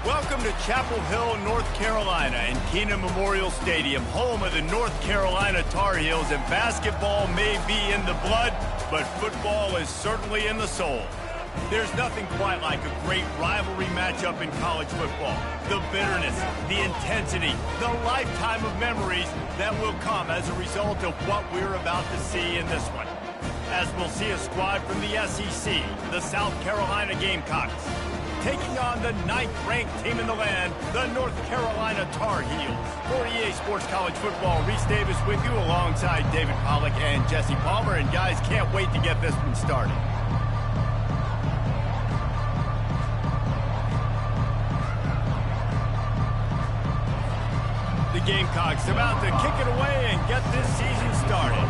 Welcome to Chapel Hill, North Carolina, and Kenan Memorial Stadium, home of the North Carolina Tar Heels, and basketball may be in the blood, but football is certainly in the soul. There's nothing quite like a great rivalry matchup in college football. The bitterness, the intensity, the lifetime of memories that will come as a result of what we're about to see in this one. As we'll see a squad from the SEC, the South Carolina Gamecocks, taking on the 9th-ranked team in the land, the North Carolina Tar Heels. For EA Sports College Football, Reese Davis with you alongside David Pollack and Jesse Palmer. And guys, can't wait to get this one started. The Gamecocks about to kick it away and get this season started.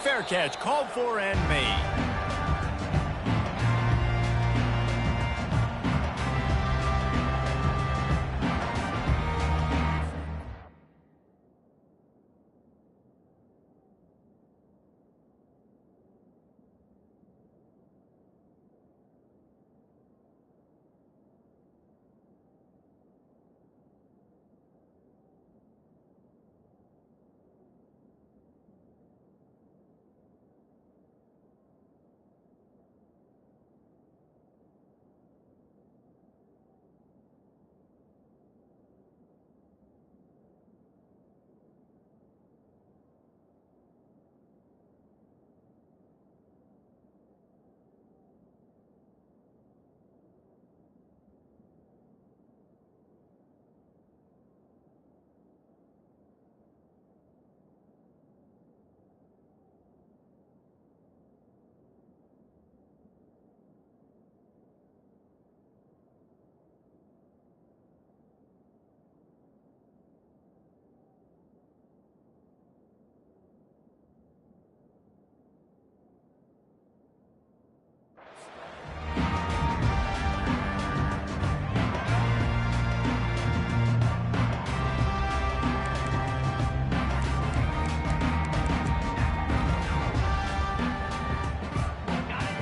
Fair catch called for and made.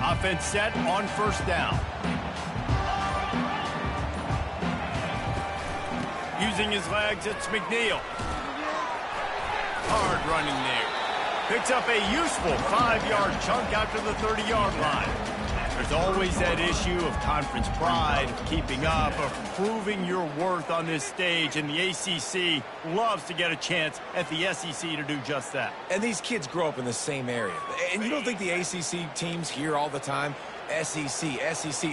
Offense set on first down. Using his legs, it's McNeil. Hard running there. Picks up a useful 5-yard chunk after the 30-yard line. There's always that issue of conference pride, of keeping up, of proving your worth on this stage, and the ACC loves to get a chance at the SEC to do just that. And these kids grow up in the same area. And you don't think the ACC teams hear all the time, SEC,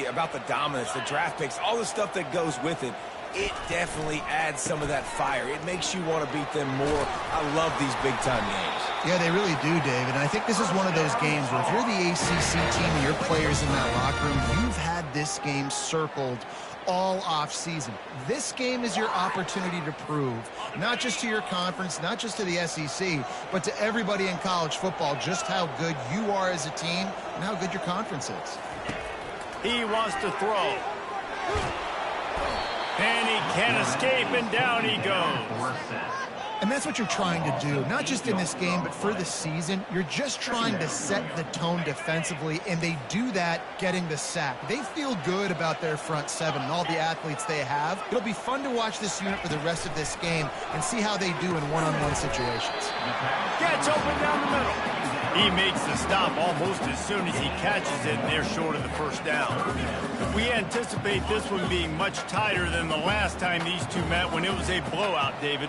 about the dominance, the draft picks, all the stuff that goes with it. It definitely adds some of that fire. It makes you want to beat them more. I love these big-time games. Yeah, they really do, David. And I think this is one of those games where if you're the ACC team and your players in that locker room, you've had this game circled all off-season. This game is your opportunity to prove, not just to your conference, not just to the SEC, but to everybody in college football, just how good you are as a team and how good your conference is. He wants to throw. And he can't escape, and down he goes. And that's what you're trying to do, not just in this game, but for the season. You're just trying to set the tone defensively, and they do that getting the sack. They feel good about their front seven and all the athletes they have. It'll be fun to watch this unit for the rest of this game and see how they do in one-on-one situations. Gets open down the middle. He makes the stop almost as soon as he catches it, and they're short of the first down. We anticipate this one being much tighter than the last time these two met when it was a blowout, David.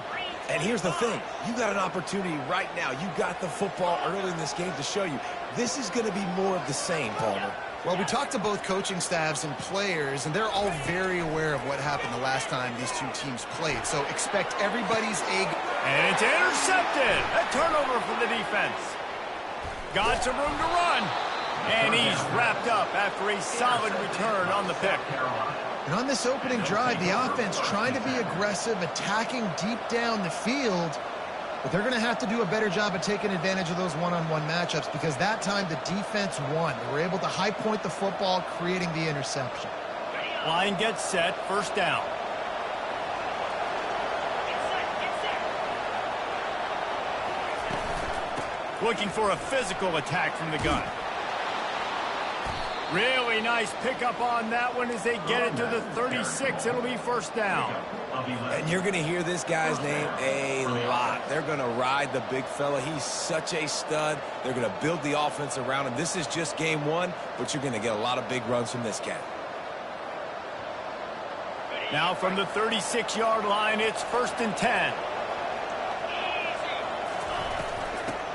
And here's the thing. You got an opportunity right now. You got the football early in this game to show you. This is going to be more of the same, Palmer. Well, we talked to both coaching staffs and players, and they're all very aware of what happened the last time these two teams played. So expect everybody's egg. And it's intercepted. A turnover for the defense. Got some room to run. And he's wrapped up after a solid return on the pick. And on this opening drive, the offense trying to be aggressive, attacking deep down the field. But they're going to have to do a better job of taking advantage of those one-on-one matchups because that time the defense won. They were able to high point the football, creating the interception. Line gets set, first down. Looking for a physical attack from the gun. Really nice pickup on that one as they get it to the 36. It'll be first down. And you're going to hear this guy's name a lot. They're going to ride the big fella. He's such a stud. They're going to build the offense around him. This is just game one, but you're going to get a lot of big runs from this cat. Now from the 36-yard line, it's 1st and 10.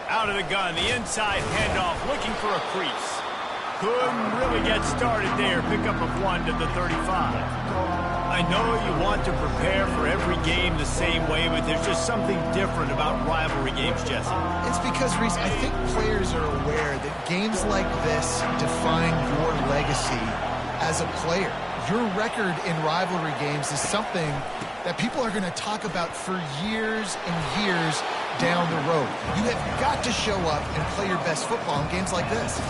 Out of the gun, the inside handoff, looking for a crease. Couldn't really get started there. Pickup of 1 to the 35. I know you want to prepare for every game the same way, but there's just something different about rivalry games, Jesse. It's because, Reese, I think players are aware that games like this define your legacy as a player. Your record in rivalry games is something that people are going to talk about for years and years down the road. You have got to show up and play your best football in games like this.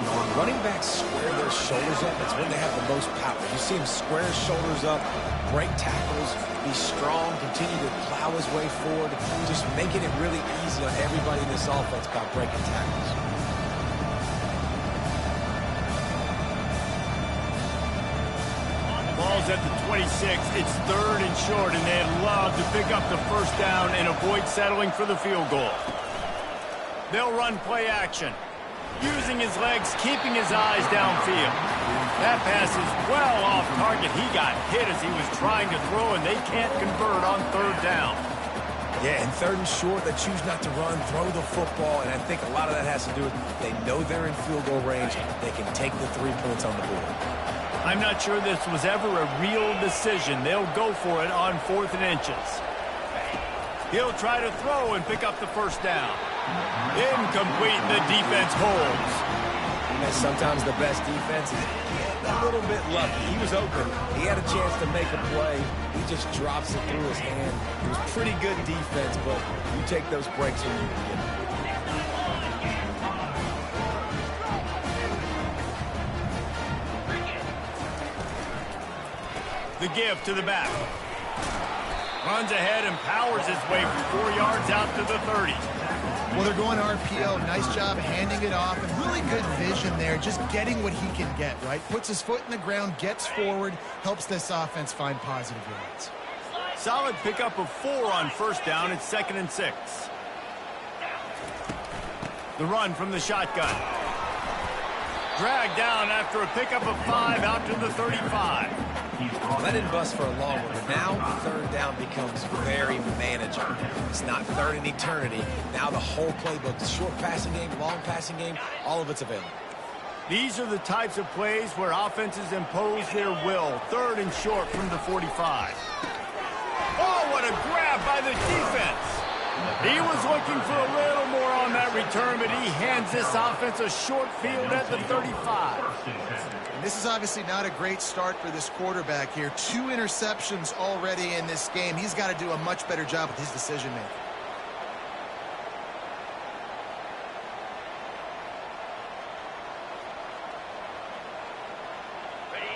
When running backs square their shoulders up, it's when they have the most power. You see him square his shoulders up, break tackles, be strong, continue to plow his way forward, just making it really easy on everybody in this offense by breaking tackles. Ball's at the 26. It's 3rd and short, and they'd love to pick up the first down and avoid settling for the field goal. They'll run play action, using his legs, keeping his eyes downfield. That pass is well off target. He got hit as he was trying to throw, and they can't convert on 3rd down. Yeah, and 3rd and short, they choose not to run, throw the football, and I think a lot of that has to do with they know they're in field goal range. They can take the 3 points on the board. I'm not sure this was ever a real decision. They'll go for it on 4th and inches. He'll try to throw and pick up the first down. Incomplete, the defense holds. And sometimes the best defense is getting a little bit lucky. He was open. He had a chance to make a play. He just drops it through his hand. It was pretty good defense, but you take those breaks when you can get them. The give to the back. Runs ahead and powers his way from 4 yards out to the 30. Well, they're going RPO. Nice job handing it off, and really good vision there, just getting what he can get, right? Puts his foot in the ground, gets forward, helps this offense find positive yards. Solid pickup of 4 on first down. It's 2nd and 6. The run from the shotgun. Dragged down after a pickup of 5 out to the 35. That didn't bust for a long one, but now 3rd down becomes very manageable. It's not 3rd in eternity. Now the whole playbook, the short passing game, long passing game, all of it's available. These are the types of plays where offenses impose their will. 3rd and short from the 45. Oh, what a grab by the defense. He was looking for a little more on that return, but he hands this offense a short field at the 35. And this is obviously not a great start for this quarterback here. 2 interceptions already in this game. He's got to do a much better job with his decision-making.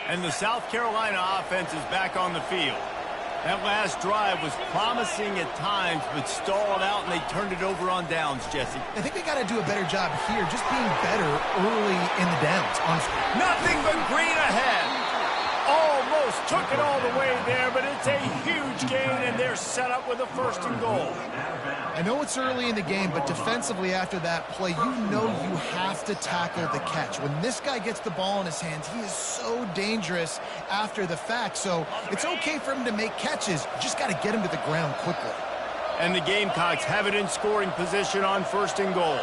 And the South Carolina offense is back on the field. That last drive was promising at times, but stalled out, and they turned it over on downs, Jesse. I think they got to do a better job here, just being better early in the downs. Nothing but green ahead. Almost took it all the way there, but it's a huge gain, and they're set up with a 1st and goal. I know it's early in the game, but defensively after that play, you know you have to tackle the catch. When this guy gets the ball in his hands, he is so dangerous after the fact. So it's okay for him to make catches. You just got to get him to the ground quickly. And the Gamecocks have it in scoring position on 1st and goal.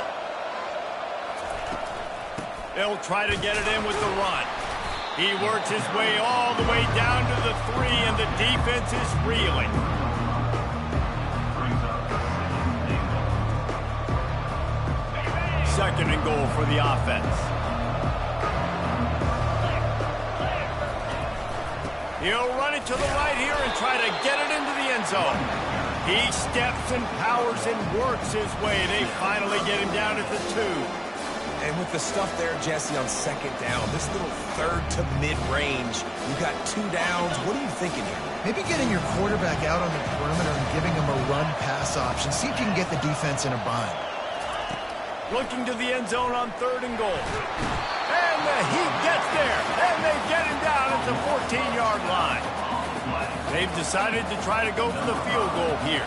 They'll try to get it in with the run. He works his way all the way down to the 3, and the defense is reeling. Second and goal for the offense. He'll run it to the right here and try to get it into the end zone. He steps and powers and works his way. They finally get him down at the 2. And with the stuff there, Jesse, on 2nd down, this little 3rd to mid-range, you got 2 downs. What are you thinking here? Maybe getting your quarterback out on the perimeter and giving him a run-pass option. See if you can get the defense in a bind. Looking to the end zone on 3rd and goal. And he gets the 14-yard line. They've decided to try to go for the field goal here.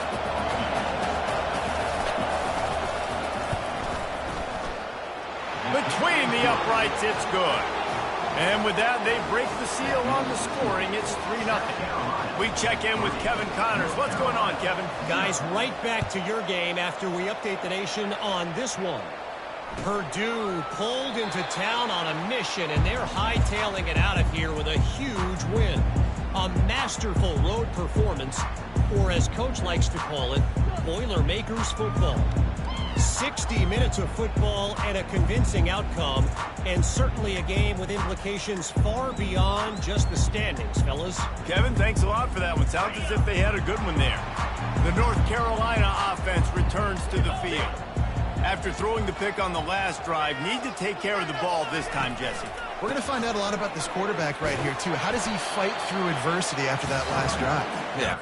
Between the uprights, it's good. And with that, they break the seal on the scoring. It's 3-0. We check in with Kevin Connors. What's going on, Kevin? Guys, right back to your game after we update the nation on this one. Purdue pulled into town on a mission, and they're hightailing it out of here with a huge win. A masterful road performance, or as Coach likes to call it, Boilermakers football. 60 minutes of football and a convincing outcome, and certainly a game with implications far beyond just the standings, fellas. Kevin, thanks a lot for that one. Sounds as if they had a good one there. The North Carolina offense returns to the field. After throwing the pick on the last drive, need to take care of the ball this time, Jesse. We're going to find out a lot about this quarterback right here, too. How does he fight through adversity after that last drive? Yeah.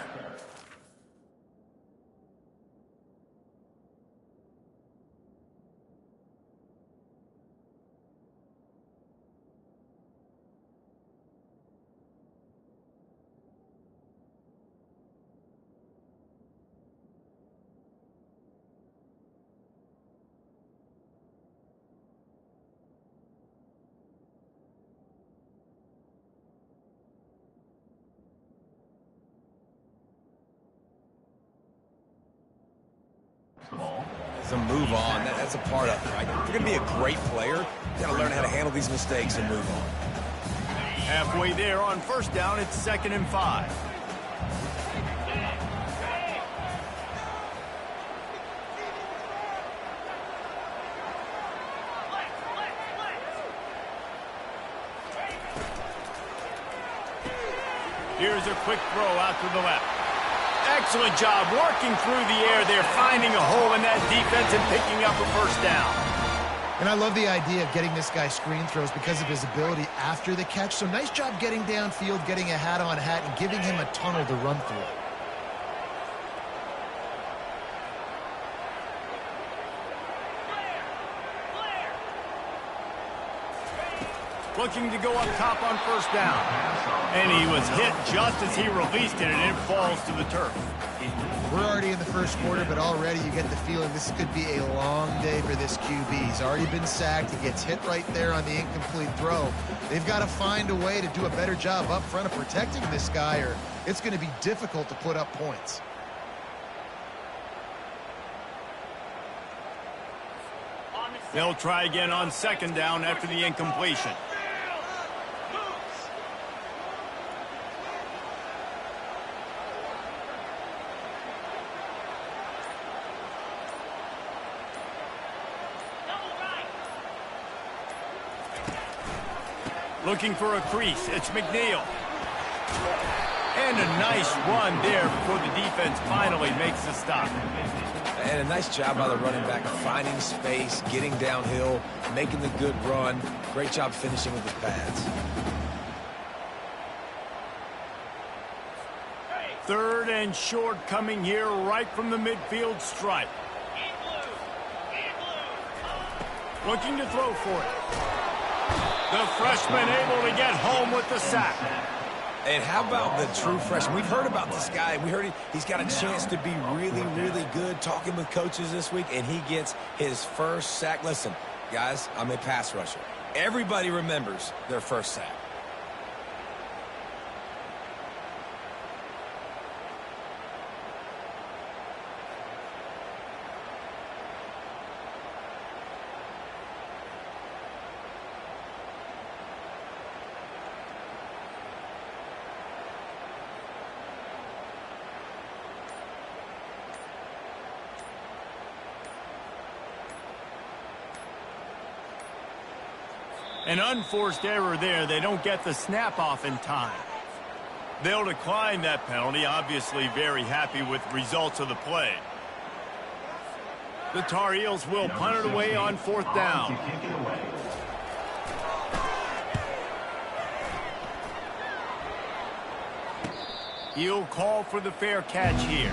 To move on. That's a part of it, right? If you're going to be a great player, you got to learn how to handle these mistakes and move on. Halfway there on first down, it's 2nd and 5. Here's a quick throw out to the left. Excellent job working through the air there, finding a hole in that defense and picking up a first down. And I love the idea of getting this guy screen throws because of his ability after the catch. So nice job getting downfield, getting a hat-on-hat, and giving him a tunnel to run through. Looking to go up top on first down. And he was hit just as he released it, and it falls to the turf. We're already in the first quarter, but already you get the feeling this could be a long day for this QB. He's already been sacked. He gets hit right there on the incomplete throw. They've got to find a way to do a better job up front of protecting this guy, or it's going to be difficult to put up points. They'll try again on second down after the incompletion. Looking for a crease. It's McNeil. And a nice run there before the defense finally makes the stop. And a nice job by the running back, finding space, getting downhill, making the good run. Great job finishing with the pads. 3rd and short coming here right from the midfield stripe. Looking to throw for it. The freshman able to get home with the sack. And how about the true freshman? We've heard about this guy. We heard he's got a chance to be really, really good. Talking with coaches this week, and he gets his first sack. Listen, guys, I'm a pass rusher. Everybody remembers their first sack. An unforced error there. They don't get the snap off in time. They'll decline that penalty. Obviously very happy with results of the play. The Tar Heels will punt it away on 4th down. He'll call for the fair catch here.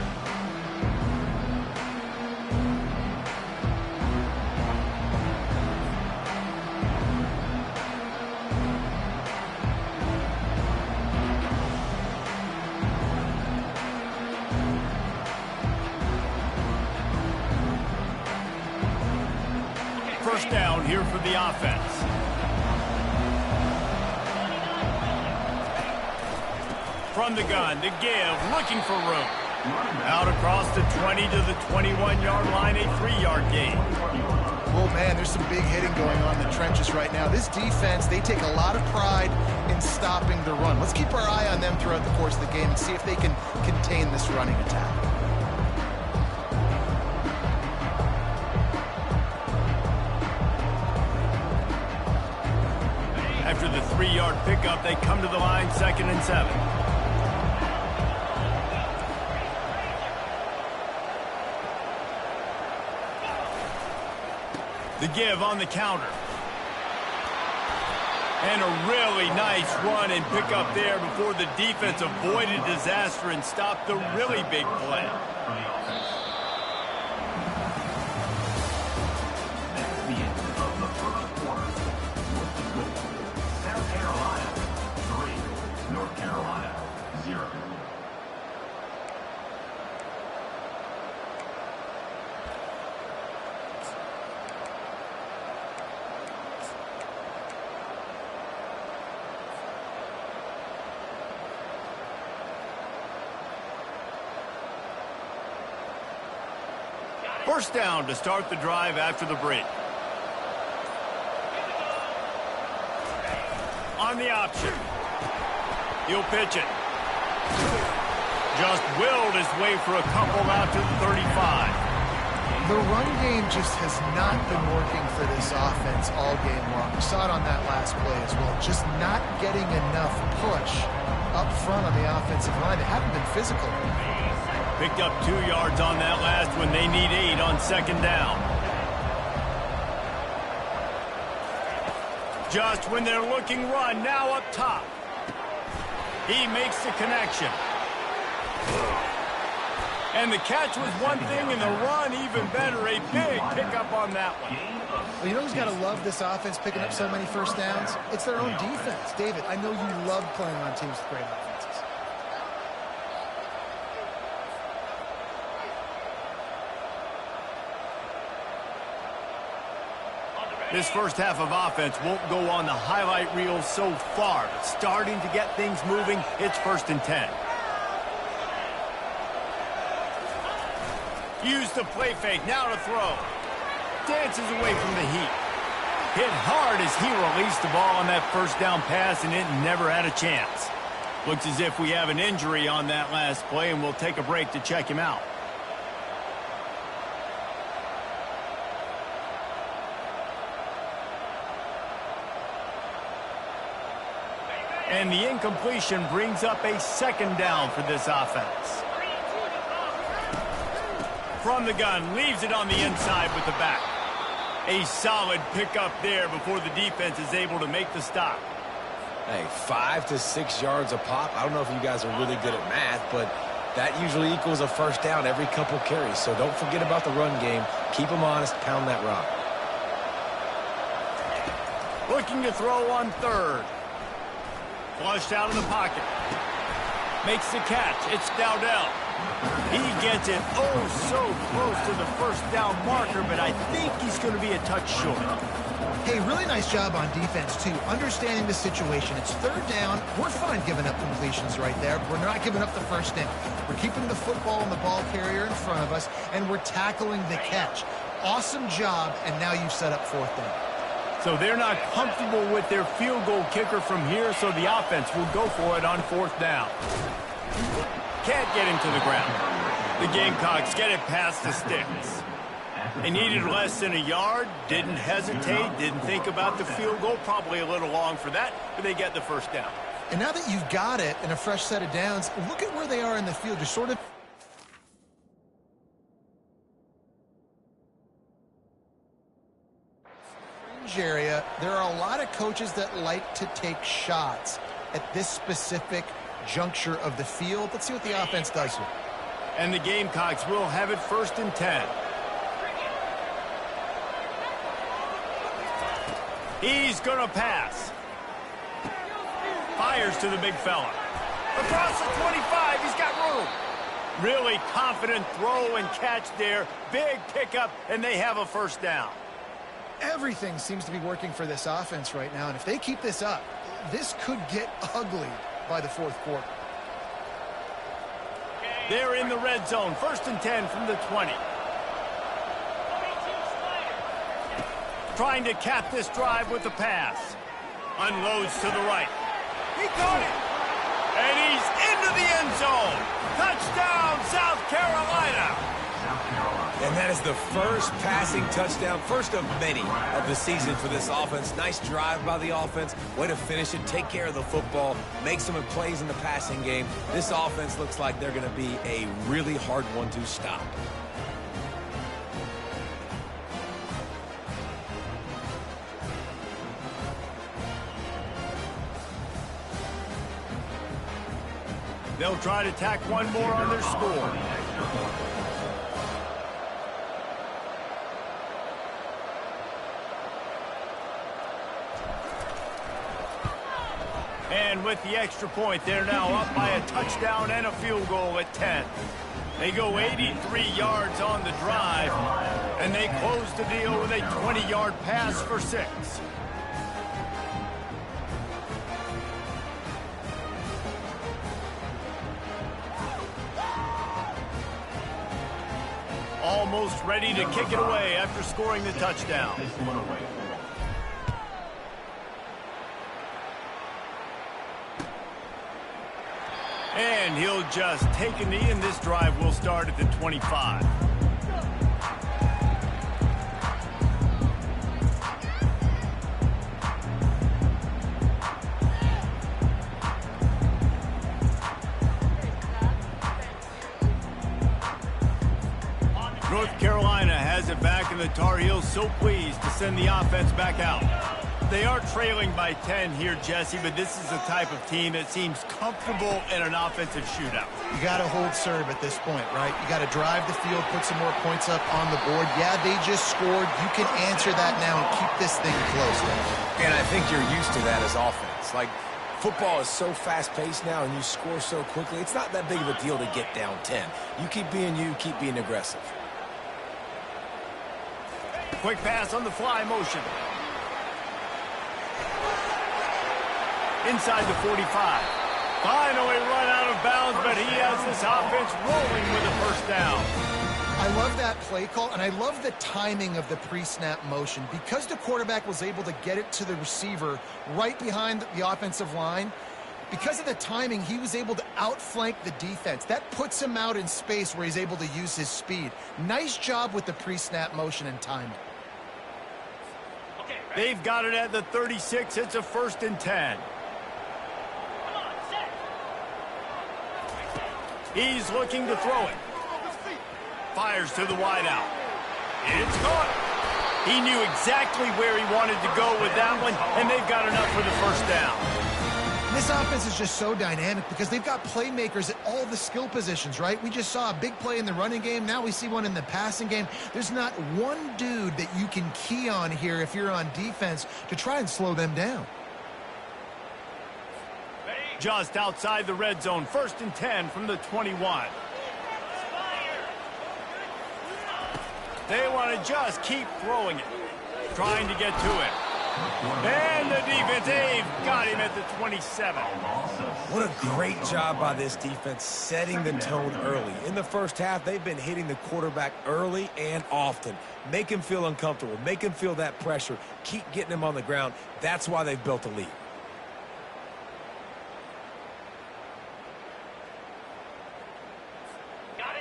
here for the offense. From the gun, the give, looking for room. Out across the 20 to the 21-yard line, a 3-yard gain. Oh, man, there's some big hitting going on in the trenches right now. This defense, they take a lot of pride in stopping the run. Let's keep our eye on them throughout the course of the game and see if they can contain this running attack. After the 3-yard pickup, they come to the line, 2nd and 7. The give on the counter. And a really nice run and pickup there before the defense avoided disaster and stopped the really big play. South Carolina 3, North Carolina 0. First down to start the drive after the break. On the option. He'll pitch it. Just willed his way for a couple out to the 35. The run game just has not been working for this offense all game long. We saw it on that last play as well. Just not getting enough push up front on the offensive line. They haven't been physical. Picked up 2 yards on that last one. They need 8 on 2nd down. Just when they're looking run, now up top. He makes the connection. And the catch was one thing, and the run even better. A big pickup on that one. Well, you know who's got to love this offense picking up so many first downs? It's their own defense. David, I know you love playing on teams with great offenses. This first half of offense won't go on the highlight reel so far, but starting to get things moving, it's 1st and 10. Use the play fake, now to throw. Dances away from the heat. Hit hard as he released the ball on that first down pass, and it never had a chance. Looks as if we have an injury on that last play, and we'll take a break to check him out. And the incompletion brings up a 2nd down for this offense. From the gun, leaves it on the inside with the back. A solid pickup there before the defense is able to make the stop. Hey, 5 to 6 yards a pop. I don't know if you guys are really good at math, but that usually equals a first down every couple carries. So don't forget about the run game. Keep them honest, pound that rock. Looking to throw on 3rd. Flushed out of the pocket. Makes the catch. It's Dowdell. He gets it so close to the first down marker, but I think he's going to be a touch short. Hey, really nice job on defense, too. Understanding the situation. It's 3rd down. We're fine giving up completions right there. We're not giving up the first down. We're keeping the football and the ball carrier in front of us, and we're tackling the catch. Awesome job, and now you've set up 4th down. So they're not comfortable with their field goal kicker from here, so the offense will go for it on 4th down. Can't get him to the ground. The Gamecocks get it past the sticks. They needed less than a yard, didn't hesitate, didn't think about the field goal, probably a little long for that, but they get the first down. And now that you've got it and a fresh set of downs, look at where they are in the field. You're sort of area. There are a lot of coaches that like to take shots at this specific juncture of the field. Let's see what the offense does here. And the Gamecocks will have it 1st and 10. He's going to pass. Fires to the big fella. Across the 25, he's got room. Really confident throw and catch there. Big pickup, and they have a first down. Everything seems to be working for this offense right now, and if they keep this up, this could get ugly by the fourth quarter. They're in the red zone. 1st and 10 from the 20. Trying to cap this drive with the pass. Unloads to the right. He caught it. And he's into the end zone. Touchdown, South Carolina. And that is the first passing touchdown, first of many of the season for this offense. Nice drive by the offense. Way to finish it, take care of the football, make some plays in the passing game. This offense looks like they're going to be a really hard one to stop. They'll try to tack one more on their score. And with the extra point, they're now up by a touchdown and a field goal at 10. They go 83 yards on the drive, and they close the deal with a 20-yard pass for 6. Almost ready to kick it away after scoring the touchdown. And he'll just take a knee, and this drive will start at the 25. North Carolina has it back, and the Tar Heels so pleased to send the offense back out. They are trailing by 10 here, Jesse, but this is the type of team that seems comfortable in an offensive shootout. You got to hold serve at this point, right? You got to drive the field, put some more points up on the board. Yeah, they just scored. You can answer that now and keep this thing close. And I think you're used to that as offense. Like, football is so fast-paced now, and you score so quickly, it's not that big of a deal to get down 10. You keep being you, keep being aggressive. Quick pass on the fly motion. Inside the 45. Finally run out of bounds, but he has this offense rolling with a first down. I love that play call, and I love the timing of the pre-snap motion. Because the quarterback was able to get it to the receiver right behind the offensive line, because of the timing, he was able to outflank the defense. That puts him out in space where he's able to use his speed. Nice job with the pre-snap motion and timing. They've got it at the 36. It's a 1st and 10. He's looking to throw it. Fires to the wideout. It's caught. He knew exactly where he wanted to go with that one, and they've got enough for the first down. This offense is just so dynamic because they've got playmakers at all the skill positions, right? We just saw a big play in the running game. Now we see one in the passing game. There's not one dude that you can key on here if you're on defense to try and slow them down. Just outside the red zone, 1st and 10 from the 21. They want to just keep throwing it, trying to get to it. And the defense, they've got him at the 27. What a great job by this defense setting the tone early. In the first half, they've been hitting the quarterback early and often. Make him feel uncomfortable. Make him feel that pressure. Keep getting him on the ground. That's why they've built a lead.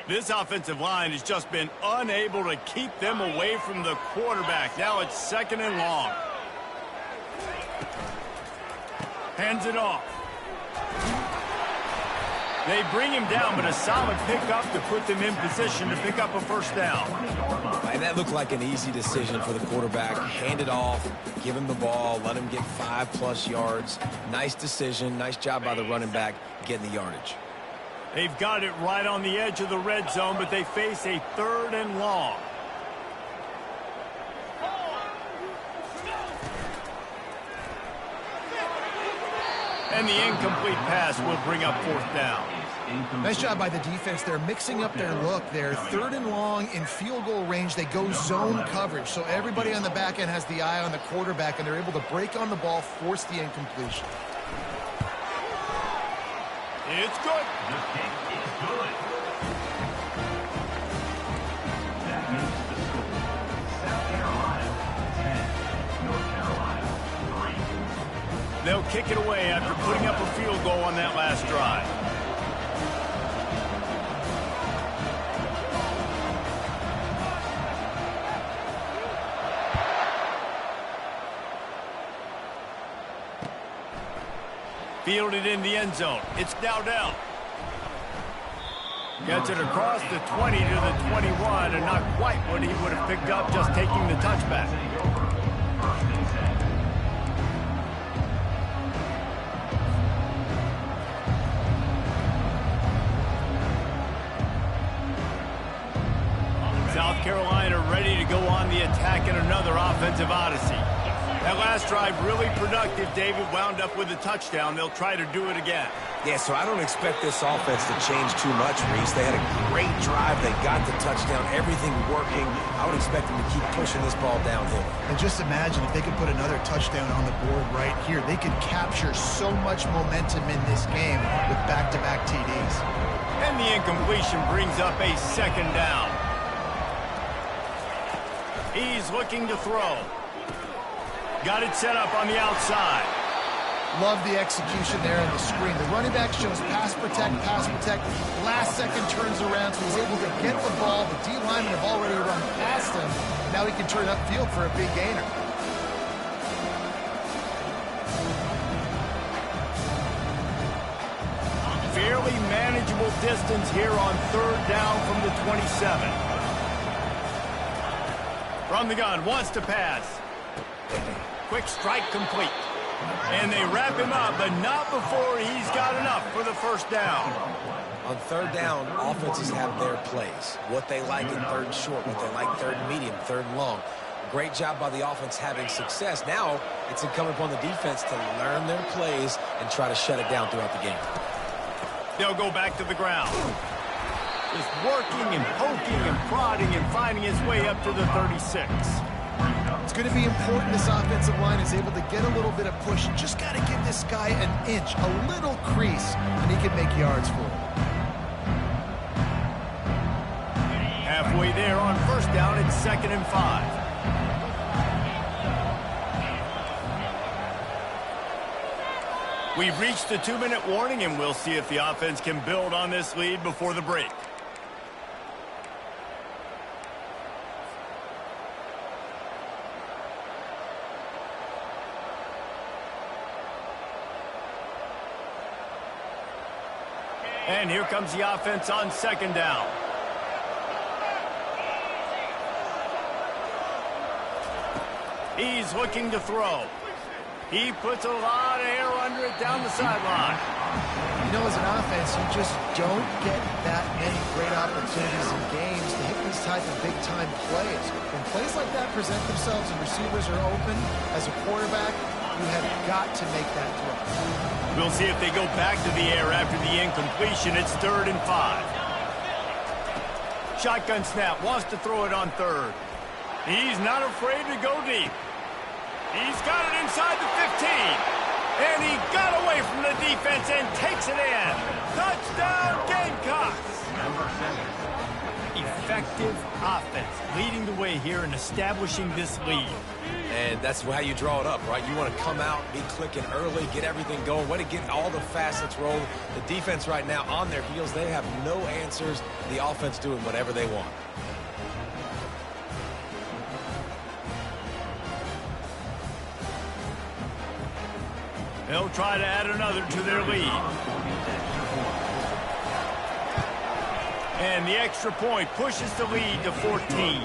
This offensive line has just been unable to keep them away from the quarterback. Now it's 2nd and long. Hands it off. They bring him down, but a solid pickup to put them in position to pick up a first down. And that looked like an easy decision for the quarterback. Hand it off, give him the ball, let him get 5+ yards. Nice decision. Nice job by the running back getting the yardage. They've got it right on the edge of the red zone, but they face a 3rd and long. And the incomplete pass will bring up 4th down. Nice job by the defense. They're mixing up their look. They're 3rd and long in field goal range. They go zone coverage. So everybody on the back end has the eye on the quarterback, and they're able to break on the ball, force the incompletion. It's good. The kick is good. That moves the score. South Carolina 10, North Carolina 3. They'll kick it away after putting up a field goal on that last drive. Fielded in the end zone. It's Dowdell. Gets it across the 20 to the 21, and not quite what he would have picked up just taking the touchback. South Carolina ready to go on the attack in another offensive odyssey. That last drive really productive. David wound up with a touchdown. They'll try to do it again. Yeah, so I don't expect this offense to change too much, Reese. They had a great drive. They got the touchdown. Everything working. I would expect them to keep pushing this ball downhill. And just imagine if they could put another touchdown on the board right here. They could capture so much momentum in this game with back-to-back TDs. And the incompletion brings up a 2nd down. He's looking to throw. Got it set up on the outside. Love the execution there in the screen. The running back shows pass protect, pass protect. Last second turns around, so he's able to get the ball. The D linemen have already run past him. Now he can turn upfield for a big gainer. Fairly manageable distance here on 3rd down from the 27. From the gun, wants to pass. Quick strike complete. And they wrap him up, but not before he's got enough for the 1st down. On 3rd down, offenses have their plays. What they like in 3rd and short, what they like 3rd and medium, 3rd and long. Great job by the offense having success. Now it's incumbent upon the defense to learn their plays and try to shut it down throughout the game. They'll go back to the ground. Just working and poking and prodding and finding his way up to the 36. It's going to be important this offensive line is able to get a little bit of push. Just got to give this guy an inch, a little crease, and he can make yards for it. Halfway there on 1st down, it's 2nd and 5. We've reached the 2-minute warning, and we'll see if the offense can build on this lead before the break. And here comes the offense on 2nd down. He's looking to throw. He puts a lot of air under it down the sideline. You know, as an offense, you just don't get that many great opportunities in games to hit these type of big-time plays. When plays like that present themselves and receivers are open, as a quarterback, you have got to make that throw. We'll see if they go back to the air after the incompletion. It's 3rd and 5. Shotgun snap, wants to throw it on 3rd. He's not afraid to go deep. He's got it inside the 15. And he got away from the defense and takes it in. Touchdown, Gamecocks! Number 7. Effective offense, leading the way here and establishing this lead. And that's how you draw it up, right? You want to come out, be clicking early, get everything going, way to get all the facets rolling. The defense right now on their heels, they have no answers. The offense doing whatever they want. They'll try to add another to their lead. And the extra point pushes the lead to 14.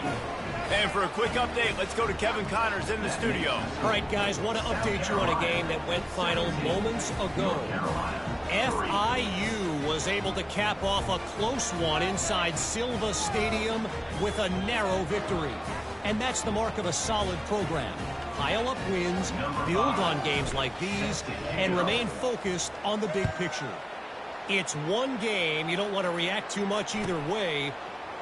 And for a quick update, let's go to Kevin Connors in the studio. All right, guys, want to update you on a game that went final moments ago. FIU was able to cap off a close one inside Silva Stadium with a narrow victory. And that's the mark of a solid program. Pile up wins, build on games like these, and remain focused on the big picture. It's one game. You don't want to react too much either way.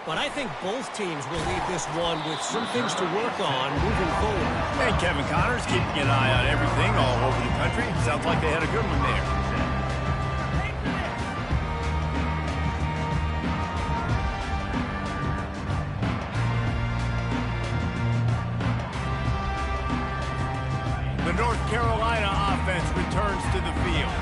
But I think both teams will leave this one with some things to work on moving forward. And Kevin Connors keeping an eye on everything all over the country. Sounds like they had a good one there. The North Carolina offense returns to the field.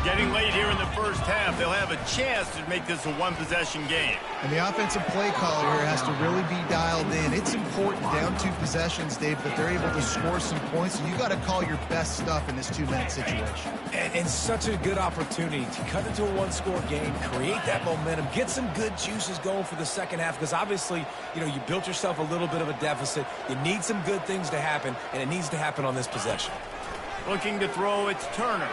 Getting late here in the first half, they'll have a chance to make this a one-possession game. And the offensive play caller here has to really be dialed in. It's important down 2 possessions, Dave, that they're able to score some points. And you got to call your best stuff in this 2-minute situation. And such a good opportunity to cut into a one-score game, create that momentum, get some good juices going for the second half. Because obviously, you know, you built yourself a little bit of a deficit. You need some good things to happen, and it needs to happen on this possession. Looking to throw, it's Turner.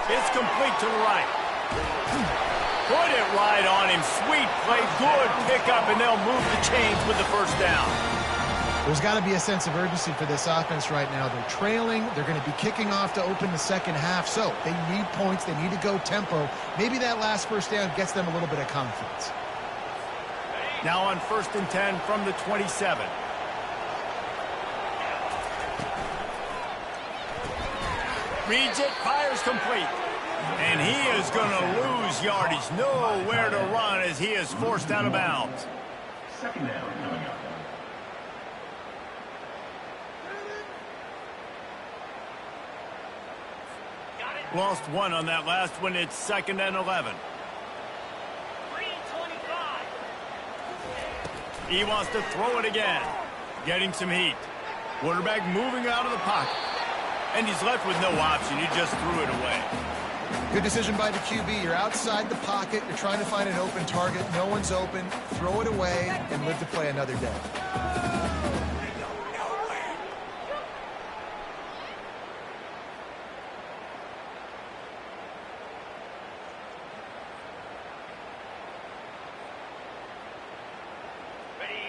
It's complete to the right. Put it right on him. Sweet play. Good pickup, and they'll move the chains with the first down. There's got to be a sense of urgency for this offense right now. They're trailing. They're going to be kicking off to open the second half. So they need points. They need to go tempo. Maybe that last first down gets them a little bit of confidence. Now on 1st and 10 from the 27. Reads it, fires complete. And he is going to lose yardage. Nowhere to run as he is forced out of bounds. Second down coming up. Lost one on that last one. It's 2nd and 11. He wants to throw it again. Getting some heat. Quarterback moving out of the pocket. And he's left with no option. He just threw it away. Good decision by the QB. You're outside the pocket. You're trying to find an open target. No one's open. Throw it away and live to play another day.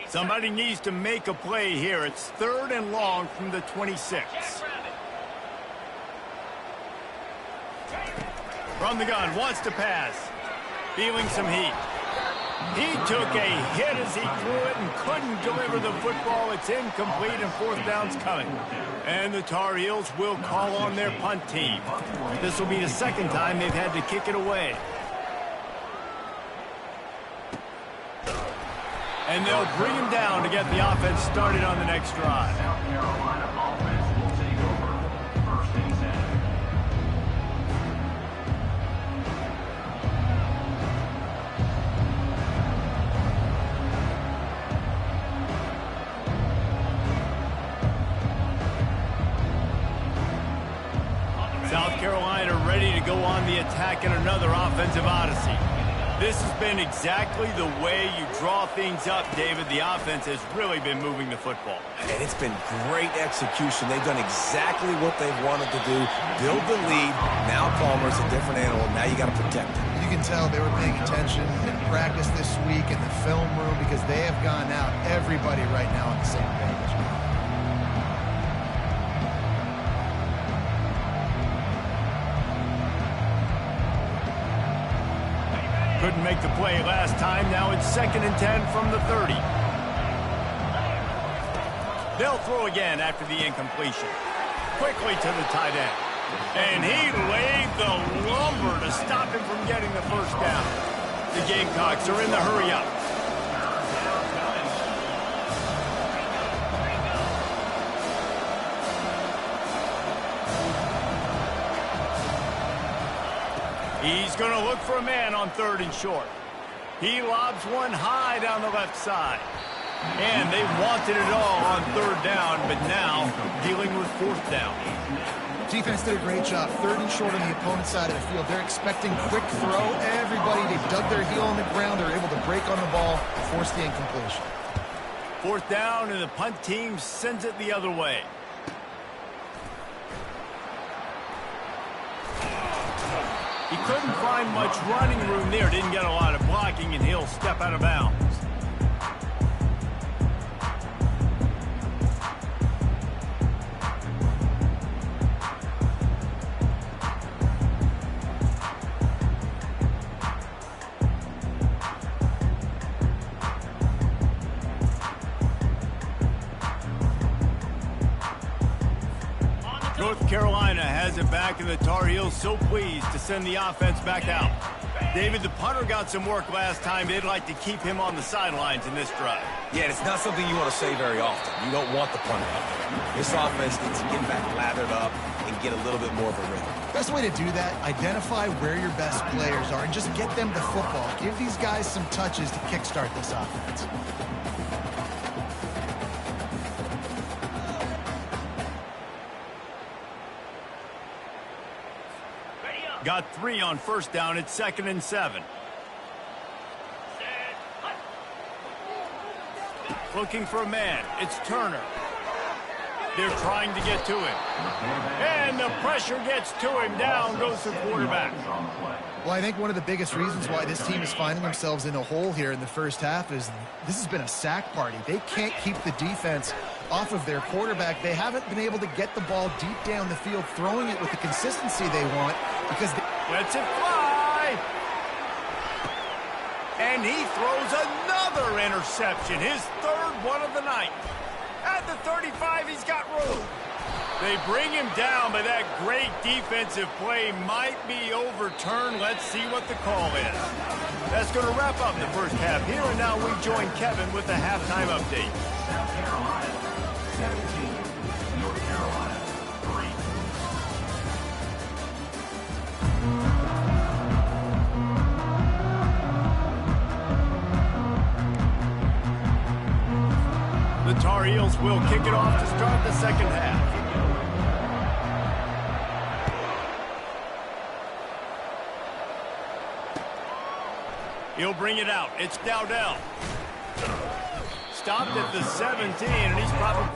Somebody needs to make a play here. It's 3rd and long from the 26. From the gun, wants to pass. Feeling some heat. He took a hit as he threw it and couldn't deliver the football. It's incomplete and 4th down's coming. And the Tar Heels will call on their punt team. This will be the 2nd time they've had to kick it away. And they'll bring him down to get the offense started on the next drive. South Carolina offense will take over. 1st and 10. South Carolina ready to go on the attack in another offensive odyssey. This has been exactly the way you draw things up, David. The offense has really been moving the football. And it's been great execution. They've done exactly what they've wanted to do. Build the lead. Now Palmer's a different animal. Now you got to protect him. You can tell they were paying attention in practice this week in the film room because they have gone out, everybody right now on the same page. Couldn't make the play last time. Now it's 2nd and 10 from the 30. They'll throw again after the incompletion. Quickly to the tight end. And he laid the lumber to stop him from getting the first down. The Gamecocks are in the hurry-up. He's going to look for a man on 3rd and short. He lobs one high down the left side. And they wanted it all on 3rd down, but now dealing with 4th down. Defense did a great job. 3rd and short on the opponent's side of the field. They're expecting quick throw. Everybody, they dug their heel on the ground. They're able to break on the ball, force the incompletion. 4th down, and the punt team sends it the other way. He couldn't find much running room there. Didn't get a lot of blocking, and he'll step out of bounds. Carolina has it back, and the Tar Heels so pleased to send the offense back out. David, the punter got some work last time. They'd like to keep him on the sidelines in this drive. Yeah, it's not something you want to say very often. You don't want the punter out there. This offense needs to get back lathered up and get a little bit more of a rhythm. Best way to do that, identify where your best players are and just get them the football. Give these guys some touches to kickstart this offense. Got 3 on first down. It's 2nd and 7. Looking for a man. It's Turner. They're trying to get to him. And the pressure gets to him. Down goes the quarterback. Well, I think one of the biggest reasons why this team is finding themselves in a hole here in the first half is this has been a sack party. They can't keep the defense off of their quarterback. They haven't been able to get the ball deep down the field, throwing it with the consistency they want because they... Lets it fly. And he throws another interception, his 3rd one of the night. At the 35, he's got room. They bring him down, but that great defensive play might be overturned. Let's see what the call is. That's going to wrap up the first half here, and now we join Kevin with the halftime update. South Carolina 17, North Carolina 3. The Tar Heels will kick it off to start the second half. He'll bring it out. It's Dowdell. Stopped at the 17, and he's probably...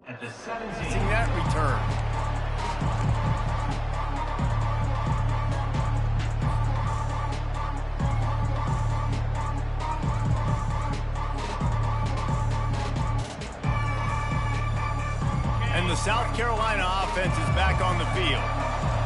At the 17. Seeing that return. And the South Carolina offense is back on the field.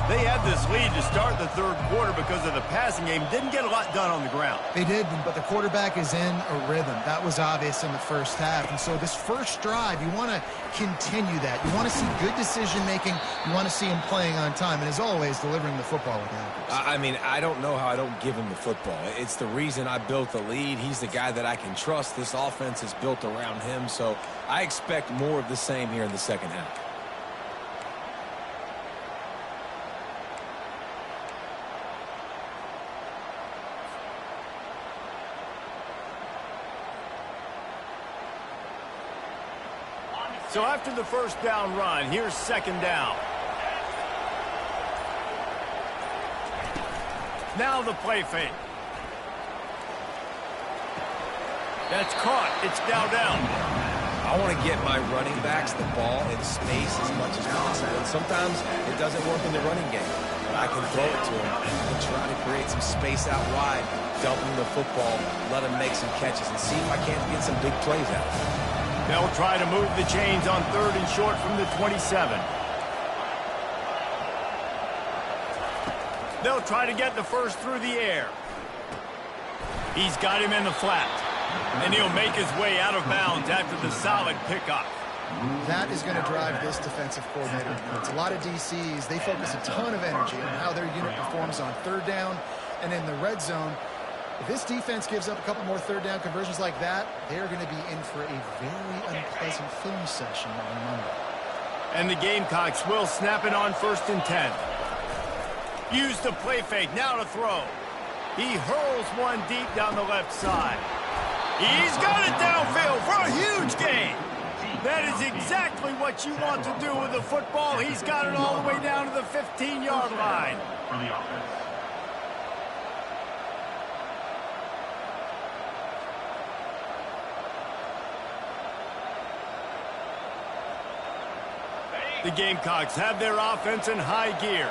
They had this lead to start the 3rd quarter because of the passing game. Didn't get a lot done on the ground. They did, but the quarterback is in a rhythm. That was obvious in the first half. And so this first drive, you want to continue that. You want to see good decision-making. You want to see him playing on time. And as always, delivering the football with accuracy. I mean, I don't know how I don't give him the football. It's the reason I built the lead. He's the guy that I can trust. This offense is built around him. So I expect more of the same here in the second half. So after the first down run, here's 2nd down. Now the play fake. That's caught. It's Dowdell. I want to get my running backs the ball in space as much as possible. And sometimes it doesn't work in the running game. But I can throw it to them and try to create some space out wide, dump them the football, let them make some catches, and see if I can't get some big plays out of it. They'll try to move the chains on 3rd and short from the 27. They'll try to get the first through the air. He's got him in the flat. And he'll make his way out of bounds after the solid pickup. That is going to drive this defensive coordinator. It's a lot of DCs. They focus a ton of energy on how their unit performs on 3rd down and in the red zone. If this defense gives up a couple more 3rd down conversions like that, they're going to be in for a very unpleasant film session on Monday. And the Gamecocks will snap it on 1st and 10. Use the play fake, now to throw. He hurls one deep down the left side. He's got it downfield for a huge gain. That is exactly what you want to do with the football. He's got it all the way down to the 15-yard line. For the offense. The Gamecocks have their offense in high gear.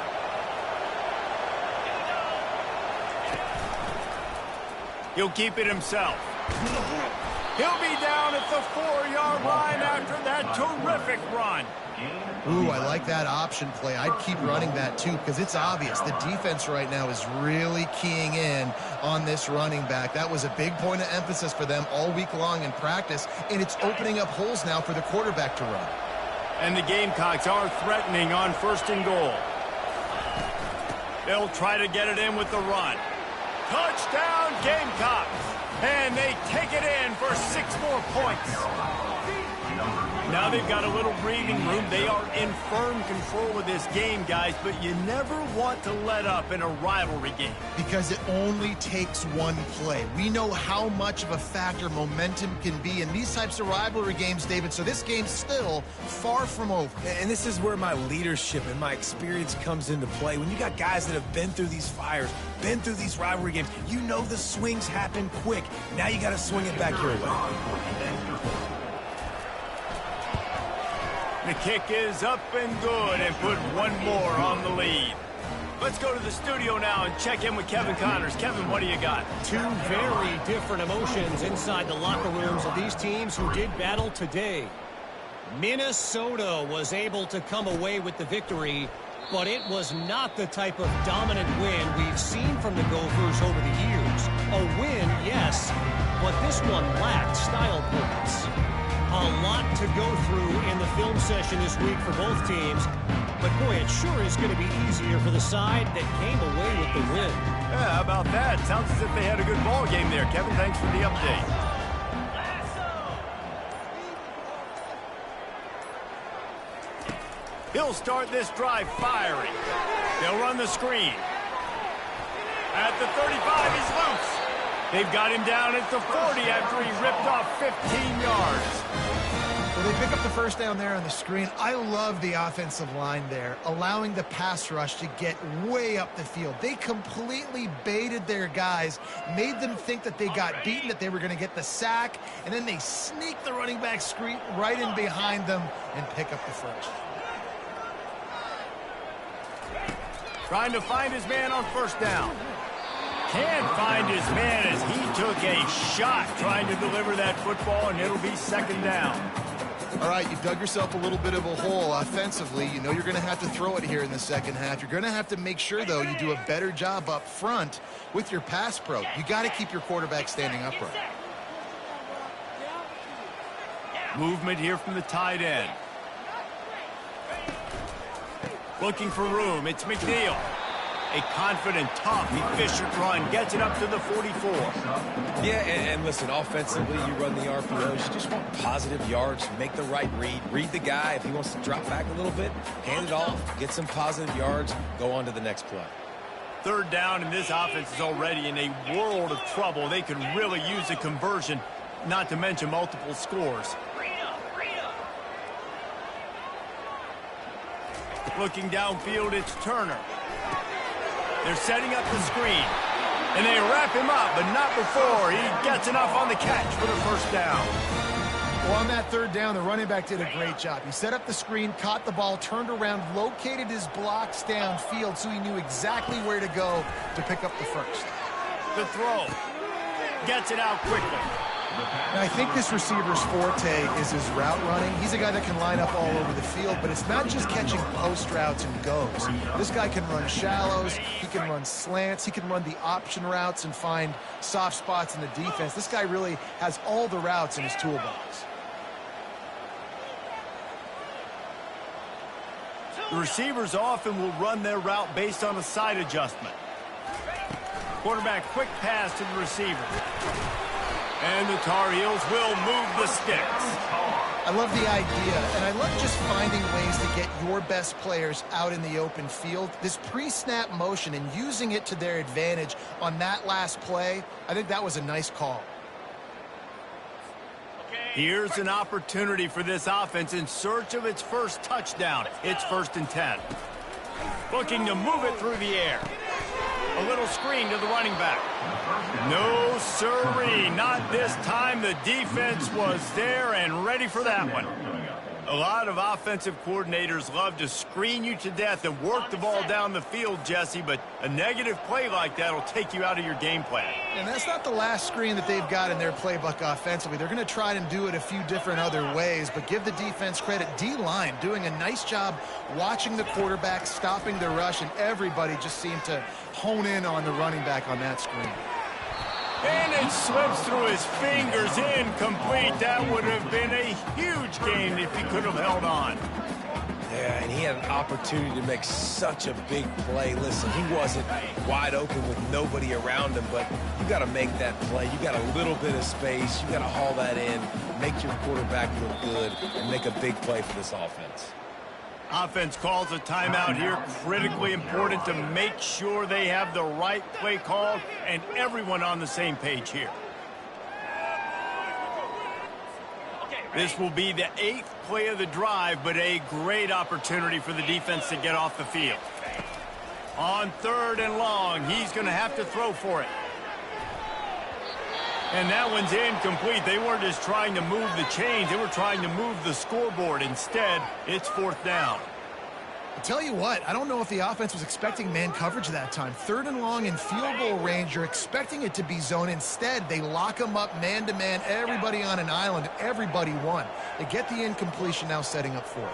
He'll keep it himself. He'll be down at the 4-yard line after that terrific run. Ooh, I like that option play. I'd keep running that too because it's obvious. The defense right now is really keying in on this running back. That was a big point of emphasis for them all week long in practice, and it's opening up holes now for the quarterback to run. And the Gamecocks are threatening on 1st and goal. They'll try to get it in with the run. Touchdown, Gamecocks! And they take it in for 6 more points. Now they've got a little breathing room. They are in firm control of this game, guys, but you never want to let up in a rivalry game. Because it only takes one play. We know how much of a factor momentum can be in these types of rivalry games, David, so this game's still far from over. And this is where my leadership and my experience comes into play. When you got guys that have been through these fires, been through these rivalry games, you know the swings happen quick. Now you got to swing it back your way. The kick is up and good and put one more on the lead. Let's go to the studio now and check in with Kevin Connors. Kevin, what do you got? 2 very different emotions inside the locker rooms of these teams who did battle today. Minnesota was able to come away with the victory, but it was not the type of dominant win we've seen from the Gophers over the years. A win, yes, but this one lacked style points. A lot to go through in the film session this week for both teams, but boy, it sure is going to be easier for the side that came away with the win. Yeah, how about that? Sounds as if they had a good ball game there. Kevin, thanks for the update. He'll start this drive firing. They'll run the screen. At the 35, he's loose. They've got him down at the 40 after he ripped off 15 yards. Well, they pick up the first down there on the screen. I love the offensive line there, allowing the pass rush to get way up the field. They completely baited their guys, made them think that they got beaten, that they were going to get the sack, and then they sneak the running back screen right in behind them and pick up the first. Trying to find his man on 1st down. Can't find his man as he took a shot trying to deliver that football, and it'll be 2nd down. All right, you dug yourself a little bit of a hole offensively. You know you're going to have to throw it here in the second half. You're going to have to make sure, though, you do a better job up front with your pass pro. You got to keep your quarterback standing upright. Movement here from the tight end. Looking for room. It's McNeil. A confident, tough, efficient run. Gets it up to the 44. Yeah, and listen, offensively, you run the RPOs. You just want positive yards. Make the right read. Read the guy. If he wants to drop back a little bit, hand it off. Get some positive yards. Go on to the next play. 3rd down, and this offense is already in a world of trouble. They could really use a conversion, not to mention multiple scores. Looking downfield, it's Turner. They're setting up the screen, and they wrap him up, but not before he gets enough on the catch for the 1st down. Well, on that third down, the running back did a great job. He set up the screen, caught the ball, turned around, located his blocks downfield so he knew exactly where to go to pick up the first. The throw. Gets it out quickly. And I think this receiver's forte is his route running. He's a guy that can line up all over the field, but it's not just catching post routes and goes. This guy can run shallows, he can run slants, he can run the option routes and find soft spots in the defense. This guy really has all the routes in his toolbox. The receivers often will run their route based on a side adjustment. Quarterback quick pass to the receiver. And the Tar Heels will move the sticks. I love the idea, and I love just finding ways to get your best players out in the open field. This pre-snap motion and using it to their advantage on that last play, I think that was a nice call. Here's an opportunity for this offense in search of its first touchdown. It's 1st and 10. Looking to move it through the air. A little screen to the running back. No sirree, not this time. The defense was there and ready for that one. A lot of offensive coordinators love to screen you to death and work the ball down the field, Jesse, but a negative play like that will take you out of your game plan. And that's not the last screen that they've got in their playbook offensively. They're going to try and do it a few different other ways, but give the defense credit. D-line doing a nice job watching the quarterback, stopping the rush, and everybody just seemed to hone in on the running back on that screen. And it slips through his fingers, incomplete. That would have been a huge gain if he could have held on. Yeah, and he had an opportunity to make such a big play. Listen, he wasn't wide open with nobody around him, but you got to make that play. You got a little bit of space. You got to haul that in, make your quarterback look good, and make a big play for this offense. Offense calls a timeout here. Critically important to make sure they have the right play called and everyone on the same page here. This will be the 8th play of the drive, but a great opportunity for the defense to get off the field. On 3rd and long, he's going to have to throw for it. And that one's incomplete. They weren't just trying to move the chains. They were trying to move the scoreboard. Instead, it's 4th down. I'll tell you what, I don't know if the offense was expecting man coverage that time. 3rd and long in field goal range, you're expecting it to be zone. Instead, they lock them up man-to-man, everybody on an island, everybody won. They get the incompletion, now setting up 4th.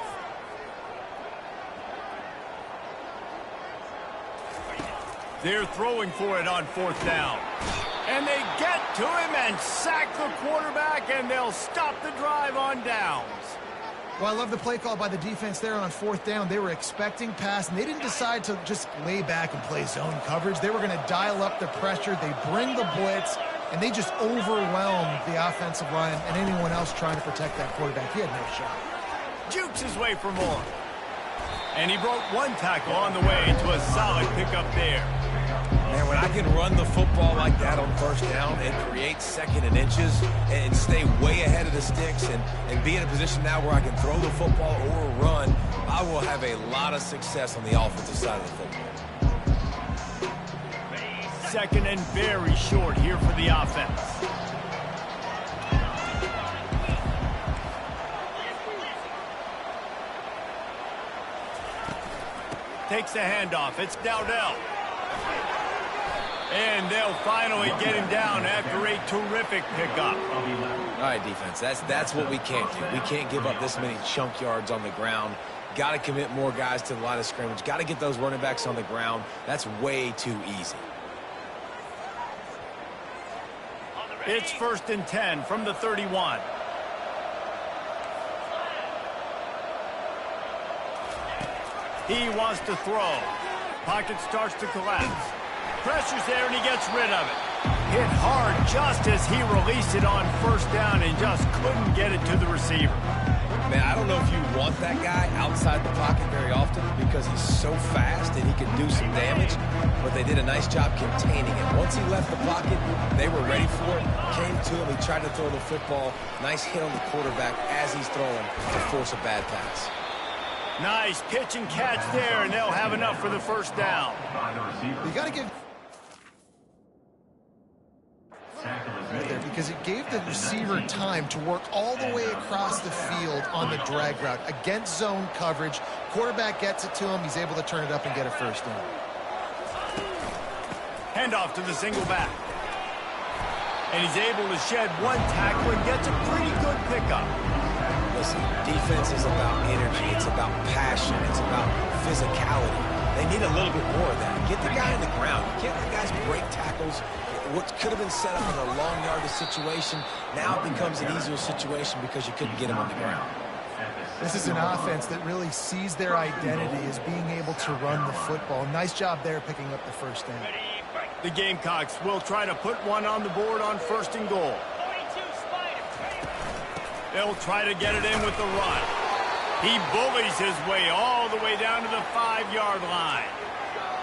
They're throwing for it on 4th down. And they get to him and sack the quarterback, and they'll stop the drive on downs. Well, I love the play call by the defense there on 4th down. They were expecting pass, and they didn't decide to just lay back and play zone coverage. They were going to dial up the pressure. They bring the blitz, and they just overwhelmed the offensive line and anyone else trying to protect that quarterback. He had no shot. Jukes his way for more. And he broke one tackle on the way to a solid pickup there. Man, when I can run the football like that on 1st down and create 2nd and inches and stay way ahead of the sticks and be in a position now where I can throw the football or run, I will have a lot of success on the offensive side of the football. 2nd and very short here for the offense. Takes the handoff. It's Dowdell. And they'll finally get him down after a terrific pickup. All right, defense, that's what we can't do. We can't give up this many chunk yards on the ground. Got to commit more guys to the line of scrimmage. Got to get those running backs on the ground. That's way too easy. It's 1st and 10 from the 31. He wants to throw. Pocket starts to collapse. Pressure's there, and he gets rid of it. Hit hard just as he released it on 1st down and just couldn't get it to the receiver. Man, I don't know if you want that guy outside the pocket very often because he's so fast and he can do some damage, but they did a nice job containing him. Once he left the pocket, they were ready for it, came to him, he tried to throw the football. Nice hit on the quarterback as he's throwing to force a bad pass. Nice pitch and catch there, and they'll have enough for the 1st down. You got to give... Tackle is right there because it gave the receiver time to work all the way across the field on the drag route against zone coverage. Quarterback gets it to him. He's able to turn it up and get a first down. Handoff to the single back. And he's able to shed one tackle and gets a pretty good pickup. Listen, defense is about energy. It's about passion. It's about physicality. They need a little bit more of that. Get the guy in the ground. You can't let guys break tackles. What could have been set up in a long yardage situation now becomes an easier situation because you couldn't get him on the ground. This is an offense that really sees their identity as being able to run the football. Nice job there picking up the first down. The Gamecocks will try to put one on the board on 1st and goal. They'll try to get it in with the run. He bullies his way all the way down to the 5-yard line.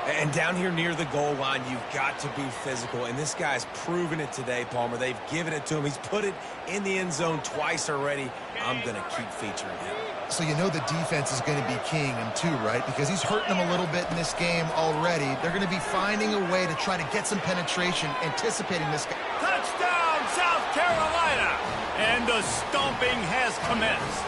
And down here near the goal line, you've got to be physical. And this guy's proven it today, Palmer. They've given it to him. He's put it in the end zone twice already. I'm going to keep featuring him. So you know the defense is going to be keying him too, right? Because he's hurting them a little bit in this game already. They're going to be finding a way to try to get some penetration, anticipating this guy. Touchdown, South Carolina! And the stomping has commenced.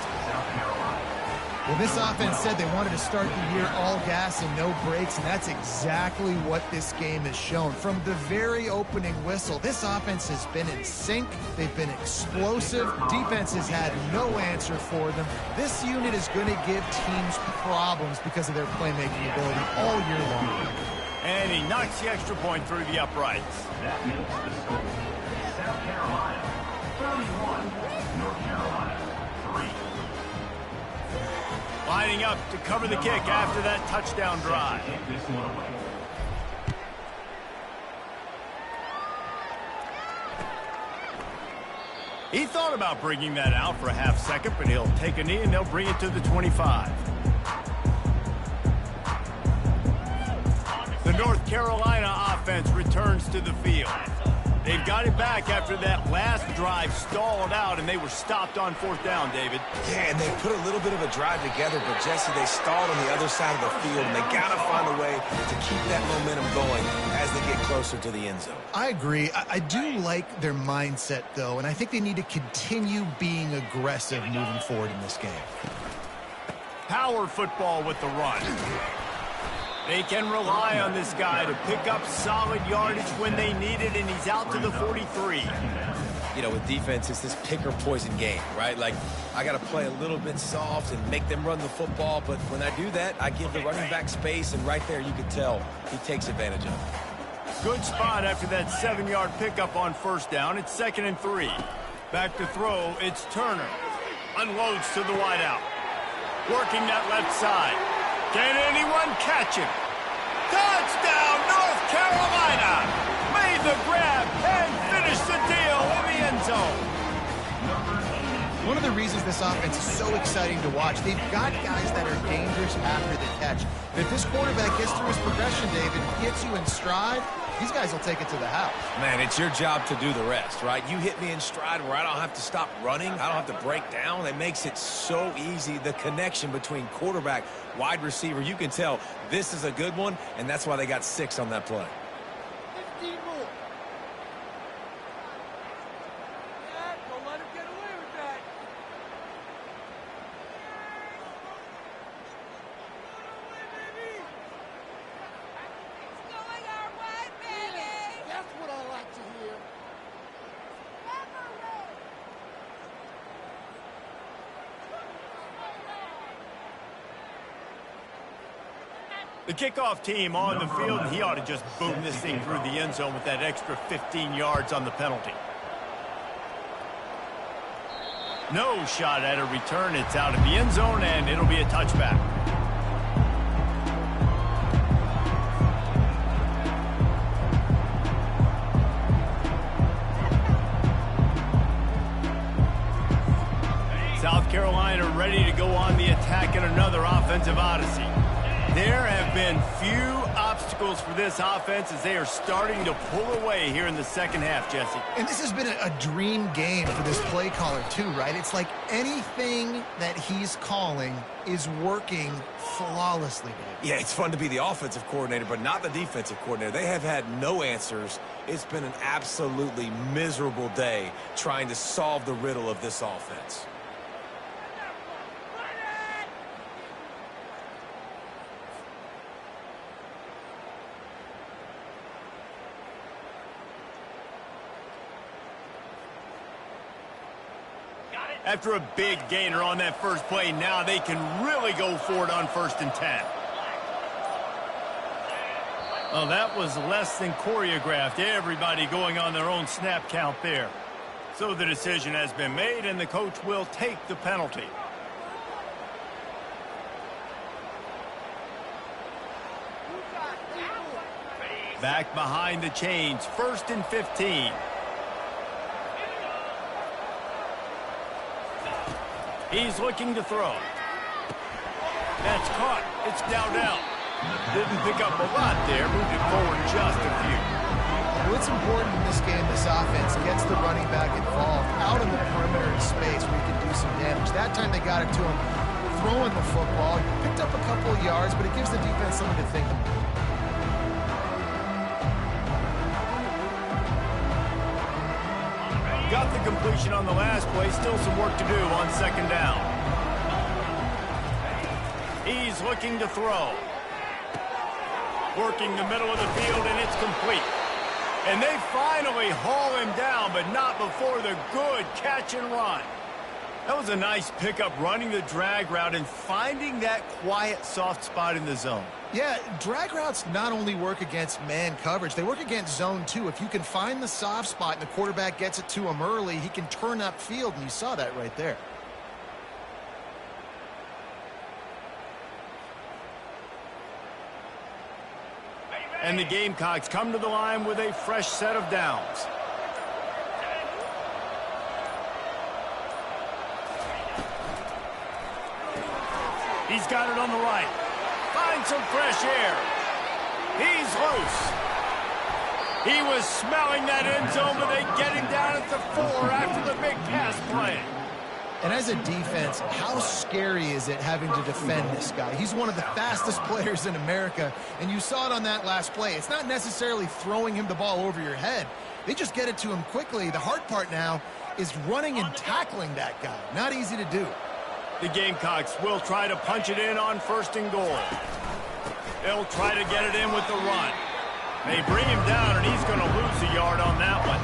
Well, this offense said they wanted to start the year all gas and no brakes, and that's exactly what this game has shown. From the very opening whistle, this offense has been in sync. They've been explosive. Defense has had no answer for them. This unit is going to give teams problems because of their playmaking ability all year long. And he knocks the extra point through the uprights. That makes the score. South Carolina 31, North Carolina 3. Lining up to cover the kick after that touchdown drive. Take this one away. He thought about bringing that out for a half second, but he'll take a knee and they'll bring it to the 25. The North Carolina offense returns to the field. They've got it back after that last drive stalled out, and they were stopped on 4th down, David. Yeah, and they put a little bit of a drive together, but, Jesse, they stalled on the other side of the field, and they got to find a way to keep that momentum going as they get closer to the end zone. I agree. I do like their mindset, though, and I think they need to continue being aggressive moving forward in this game. Power football with the run. They can rely on this guy to pick up solid yardage when they need it, and he's out to the 43. You know, with defense, it's this pick-or-poison game, right? Like, I got to play a little bit soft and make them run the football, but when I do that, I give the running back space, and right there you can tell he takes advantage of it. Good spot after that 7-yard pickup on 1st down. It's 2nd and 3. Back to throw, it's Turner. Unloads to the wideout. Working that left side. Can anyone catch him? Touchdown, North Carolina! Made the grab and finished the deal in the end zone. One of the reasons this offense is so exciting to watch, they've got guys that are dangerous after the catch. If this quarterback gets through his progression, David, gets you in stride, these guys will take it to the house. Man, it's your job to do the rest, right? You hit me in stride where I don't have to stop running. I don't have to break down. It makes it so easy. The connection between quarterback, wide receiver, you can tell this is a good one, and that's why they got 6 on that play. 15 more. Yeah, don't let him get away with that. That's what I like to hear. The kickoff team on the field, and he ought to just boom this thing through the end zone with that extra 15 yards on the penalty. No shot at a return. It's out of the end zone, and it'll be a touchback. South Carolina ready to go on the attack in another offensive odyssey. There have been few obstacles equals for this offense as they are starting to pull away here in the second half, Jesse. And this has been a dream game for this play caller too, right? It's like anything that he's calling is working flawlessly, Dave. Yeah, it's fun to be the offensive coordinator, but not the defensive coordinator. They have had no answers. It's been an absolutely miserable day trying to solve the riddle of this offense. After a big gainer on that first play, now they can really go for it on 1st and 10. Well, that was less than choreographed. Everybody going on their own snap count there. So the decision has been made, and the coach will take the penalty. Back behind the chains, 1st and 15. He's looking to throw. That's caught. It's down. Didn't pick up a lot there. Moved it forward just a few. What's important in this game, this offense gets the running back involved out in the perimeter in space where he can do some damage. That time they got it to him throwing the football. He picked up a couple of yards, but it gives the defense something to think about. Got the completion on the last play. Still some work to do on 2nd down. He's looking to throw. Working the middle of the field, and it's complete. And they finally haul him down, but not before the good catch and run. That was a nice pickup, running the drag route and finding that quiet, soft spot in the zone. Yeah, drag routes not only work against man coverage, they work against zone too. If you can find the soft spot and the quarterback gets it to him early, he can turn upfield, and you saw that right there. And the Gamecocks come to the line with a fresh set of downs. He's got it on the right. Finds some fresh air. He's loose. He was smelling that end zone, but they get him down at the 4 after the big pass play. And as a defense, how scary is it having to defend this guy? He's one of the fastest players in America, and you saw it on that last play. It's not necessarily throwing him the ball over your head. They just get it to him quickly. The hard part now is running and tackling that guy. Not easy to do. The Gamecocks will try to punch it in on 1st and goal. They'll try to get it in with the run. They bring him down, and he's going to lose a yard on that one.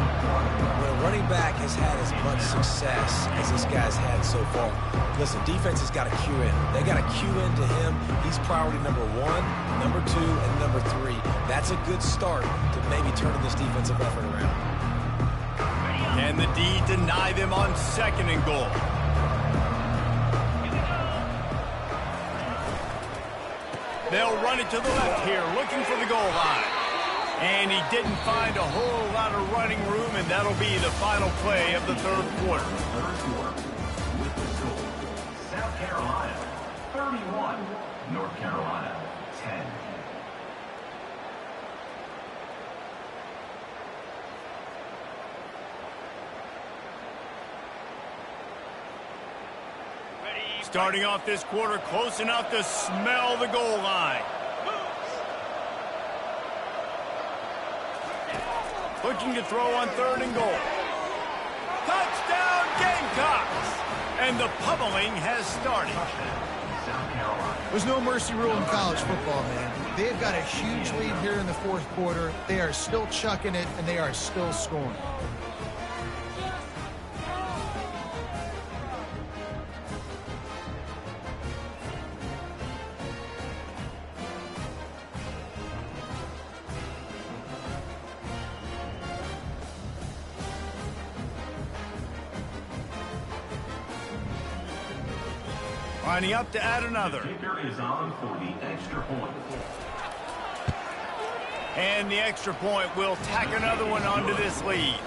When a running back has had as much success as this guy's had so far, listen, defense has got to cue in. They got to cue into him. He's priority number 1, number 2, and number 3. That's a good start to maybe turning this defensive effort around. Can the D deny them on 2nd and goal? They'll run it to the left here, looking for the goal line. And he didn't find a whole lot of running room, and that'll be the final play of the 3rd quarter. With the score, South Carolina 31, North Carolina 10. Starting off this quarter close enough to smell the goal line. Looking to throw on 3rd and goal. Touchdown Gamecocks! And the pummeling has started. There's no mercy rule in college football, man. They've got a huge lead here in the 4th quarter. They are still chucking it, and they are still scoring. Lining up to add another. Kicker is on for the extra point. And the extra point will tack another one onto this lead.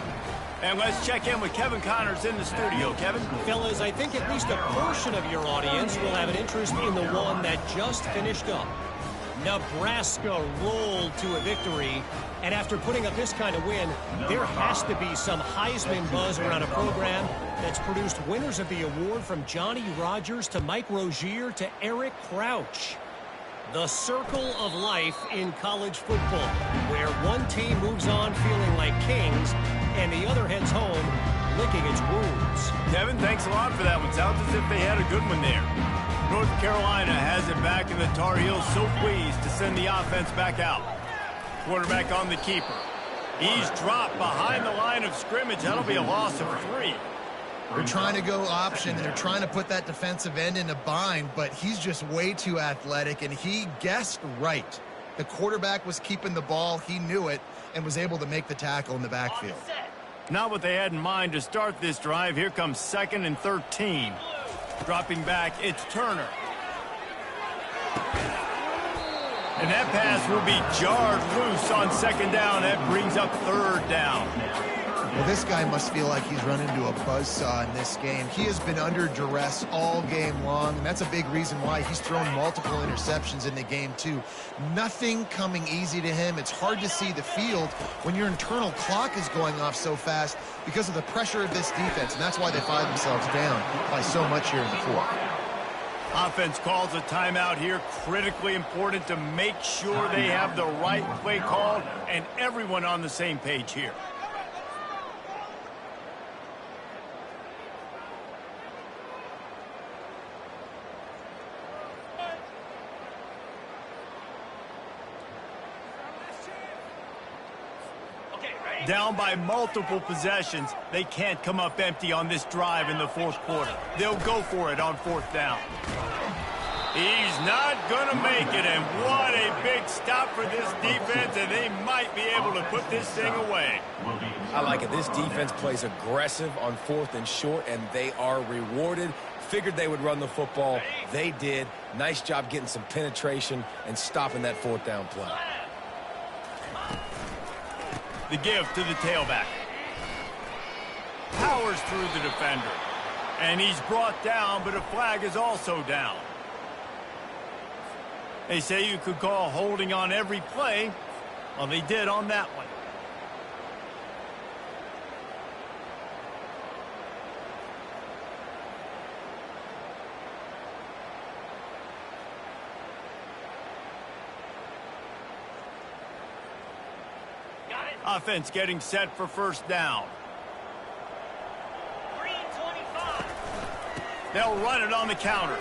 And let's check in with Kevin Connors in the studio. Kevin? Fellas, I think at least a portion of your audience will have an interest in the one that just finished up. Nebraska rolled to a victory, and after putting up this kind of win, there has to be some Heisman buzz around a program that's produced winners of the award from Johnny Rodgers to Mike Rozier to Eric Crouch. The circle of life in college football, where one team moves on feeling like kings and the other heads home licking its wounds. Kevin, thanks a lot for that one. Sounds as if they had a good one there. North Carolina has it back, and the Tar Heels so pleased to send the offense back out. Quarterback on the keeper. He's dropped behind the line of scrimmage. That'll be a loss of 3. They're trying to go option, and they're trying to put that defensive end in a bind, but he's just way too athletic, and he guessed right. The quarterback was keeping the ball. He knew it and was able to make the tackle in the backfield. Not what they had in mind to start this drive. Here comes 2nd and 13. Dropping back, it's Turner. And that pass will be jarred loose on 2nd down. That brings up 3rd down. Well, this guy must feel like he's run into a buzzsaw in this game. He has been under duress all game long, and that's a big reason why he's thrown multiple interceptions in the game, too. Nothing coming easy to him. It's hard to see the field when your internal clock is going off so fast because of the pressure of this defense, and that's why they find themselves down by so much here in the 4th. Offense calls a timeout here. Critically important to make sure they have the right play called and everyone on the same page here. Down by multiple possessions. They can't come up empty on this drive in the 4th quarter. They'll go for it on 4th down. He's not going to make it, and what a big stop for this defense, and they might be able to put this thing away. I like it. This defense plays aggressive on 4th and short, and they are rewarded. Figured they would run the football. They did. Nice job getting some penetration and stopping that 4th down play. The give to the tailback. Powers through the defender. And he's brought down, but a flag is also down. They say you could call holding on every play. Well, they did on that one. Offense getting set for 1st down. They'll run it on the counter.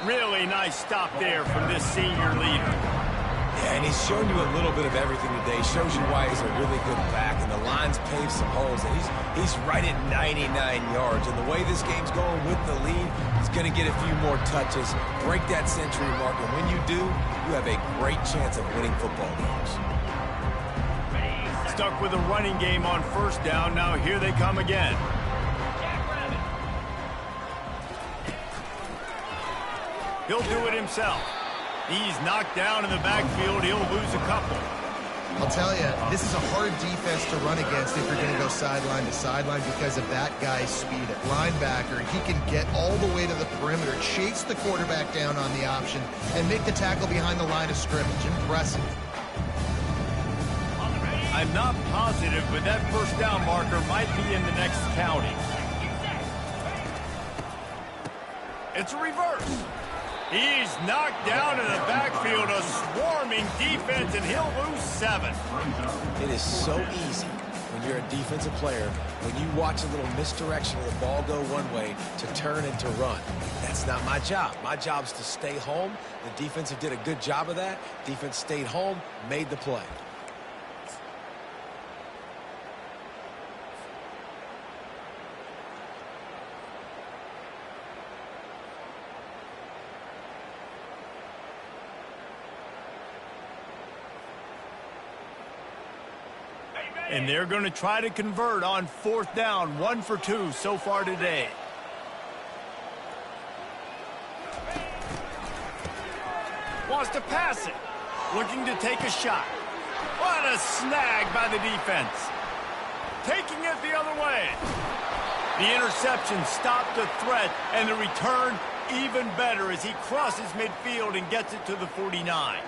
Really nice stop there from this senior leader. Yeah, and he's shown you a little bit of everything today. Shows you why he's a really good back, and the line's paved some holes, and he's right at 99 yards. And the way this game's going with the lead, he's going to get a few more touches, break that century mark, and when you do, you have a great chance of winning football games. Stuck with a running game on 1st down. Now here they come again. He'll do it himself. He's knocked down in the backfield. He'll lose a couple. I'll tell you, this is a hard defense to run against if you're going to go sideline to sideline because of that guy's speed at linebacker. He can get all the way to the perimeter, chase the quarterback down on the option, and make the tackle behind the line of scrimmage. Impressive. I'm not positive, but that 1st down marker might be in the next county. It's a reverse. He's knocked down in the backfield, a swarming defense, and he'll lose 7. It is so easy when you're a defensive player, when you watch a little misdirection of the ball go one way, to turn and to run. That's not my job. My job is to stay home. The defensive did a good job of that. Defense stayed home, made the play. And they're going to try to convert on 4th down. 1 for 2 so far today. Wants to pass it. Looking to take a shot. What a snag by the defense. Taking it the other way. The interception stopped the threat, and the return even better as he crosses midfield and gets it to the 49.